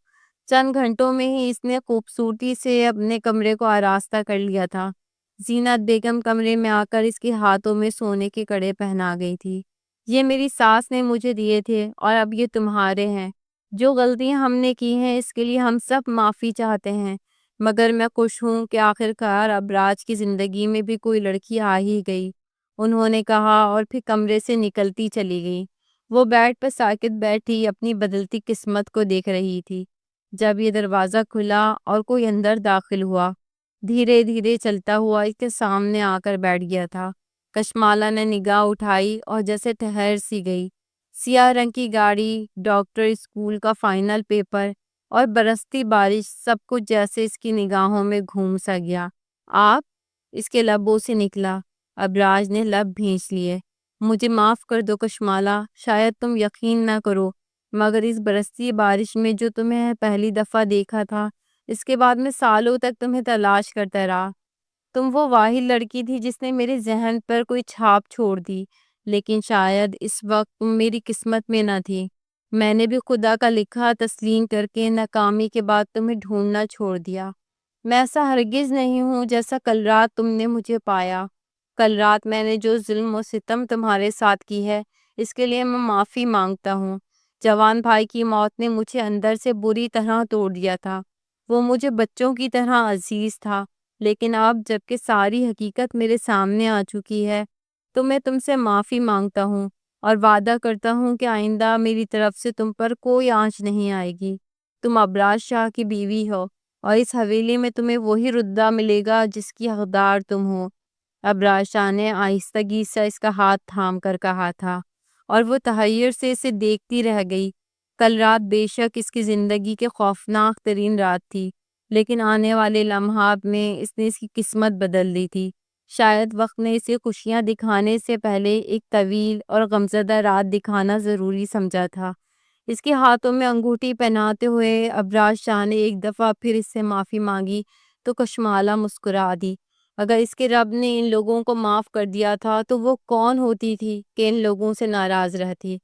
A: چند گھنٹوں میں ہی اس نے خوبصورتی سے اپنے کمرے کو آراستہ کر لیا تھا۔ زینت بیگم کمرے میں آ کر اس کے ہاتھوں میں سونے کے کڑے پہنا گئی تھی۔ یہ میری ساس نے مجھے دیے تھے اور اب یہ تمہارے ہیں۔ جو غلطیاں ہم نے کی ہیں اس کے لیے ہم سب معافی چاہتے ہیں، مگر میں خوش ہوں کہ آخرکار ابراج کی زندگی میں بھی کوئی لڑکی آ ہی گئی، انہوں نے کہا اور پھر کمرے سے نکلتی چلی گئی۔ وہ بیڈ پر ساکت بیٹھی اپنی بدلتی قسمت کو دیکھ رہی تھی۔ جب یہ دروازہ کھلا اور کوئی اندر داخل ہوا، دھیرے دھیرے چلتا ہوا اس کے سامنے آ کر بیٹھ گیا تھا۔ کشمالہ نے نگاہ اٹھائی اور جیسے ٹھہر سی گئی۔ سیاہ رنگ کی گاڑی، ڈاکٹر اسکول کا فائنل پیپر اور برستی بارش، سب کچھ جیسے اس کی نگاہوں میں گھوم سا گیا۔ آپ؟ اس کے لبوں سے نکلا۔ ابراج نے لب بھینچ لیے۔ مجھے معاف کر دو کشمالہ، شاید تم یقین نہ کرو، مگر اس برستی بارش میں جو تمہیں پہلی دفعہ دیکھا تھا، اس کے بعد میں سالوں تک تمہیں تلاش کرتا رہا۔ تم وہ واحد لڑکی تھی جس نے میرے ذہن پر کوئی چھاپ چھوڑ دی، لیکن شاید اس وقت تم میری قسمت میں نہ تھی۔ میں نے بھی خدا کا لکھا تسلیم کر کے ناکامی کے بعد تمہیں ڈھونڈنا چھوڑ دیا۔ میں ایسا ہرگز نہیں ہوں جیسا کل رات تم نے مجھے پایا۔ کل رات میں نے جو ظلم و ستم تمہارے ساتھ کی ہے اس کے لیے میں معافی مانگتا ہوں۔ جوان بھائی کی موت نے مجھے اندر سے بری طرح توڑ دیا تھا۔ وہ مجھے بچوں کی طرح عزیز تھا، لیکن اب جب کہ ساری حقیقت میرے سامنے آ چکی ہے تو میں تم سے معافی مانگتا ہوں اور وعدہ کرتا ہوں کہ آئندہ میری طرف سے تم پر کوئی آنچ نہیں آئے گی۔ تم ابراج شاہ کی بیوی ہو اور اس حویلی میں تمہیں وہی رتبہ ملے گا جس کی حقدار تم ہو۔ ابراج شاہ نے آہستگی سے اس کا ہاتھ تھام کر کہا تھا، اور وہ تحیر سے اسے دیکھتی رہ گئی۔ کل رات بے شک اس کی زندگی کے خوفناک ترین رات تھی، لیکن آنے والے لمحات میں اس نے اس کی قسمت بدل دی تھی۔ شاید وقت نے اسے خوشیاں دکھانے سے پہلے ایک طویل اور غمزدہ رات دکھانا ضروری سمجھا تھا۔ اس کے ہاتھوں میں انگوٹھی پہناتے ہوئے ابراج شاہ نے ایک دفعہ پھر اس سے معافی مانگی تو کشمالہ مسکرا دی۔ اگر اس کے رب نے ان لوگوں کو معاف کر دیا تھا تو وہ کون ہوتی تھی کہ ان لوگوں سے ناراض رہتی؟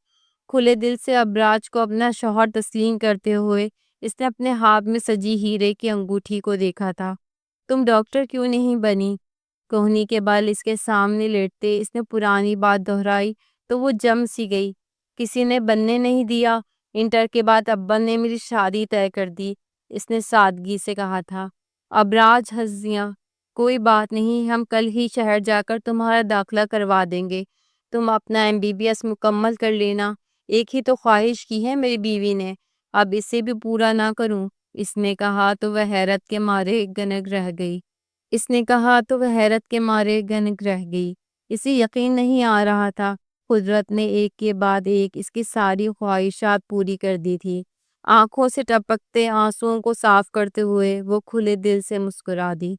A: کھلے دل سے ابراج کو اپنا شوہر تسلیم کرتے ہوئے اس نے اپنے ہاتھ میں سجی ہیرے کی انگوٹھی کو دیکھا تھا۔ تم ڈاکٹر کیوں نہیں بنی؟ کوہنی کے بال اس کے سامنے لیٹتے اس نے پرانی بات دہرائی تو وہ جم سی گئی۔ کسی نے بننے نہیں دیا، انٹر کے بعد ابا نے میری شادی طے کر دی، اس نے سادگی سے کہا تھا۔ ابراج ہنس دیا۔ کوئی بات نہیں، ہم کل ہی شہر جا کر تمہارا داخلہ کروا دیں گے، تم اپنا MBBS مکمل کر لینا۔ ایک ہی تو خواہش کی ہے میری بیوی نے، اب اسے بھی پورا نہ کروں؟ اس نے کہا تو وہ حیرت کے مارے گنگ رہ گئی۔ اسے یقین نہیں آ رہا تھا، قدرت نے ایک کے بعد ایک اس کی ساری خواہشات پوری کر دی تھی۔ آنکھوں سے ٹپکتے آنسوؤں کو صاف کرتے ہوئے وہ کھلے دل سے مسکرا دی۔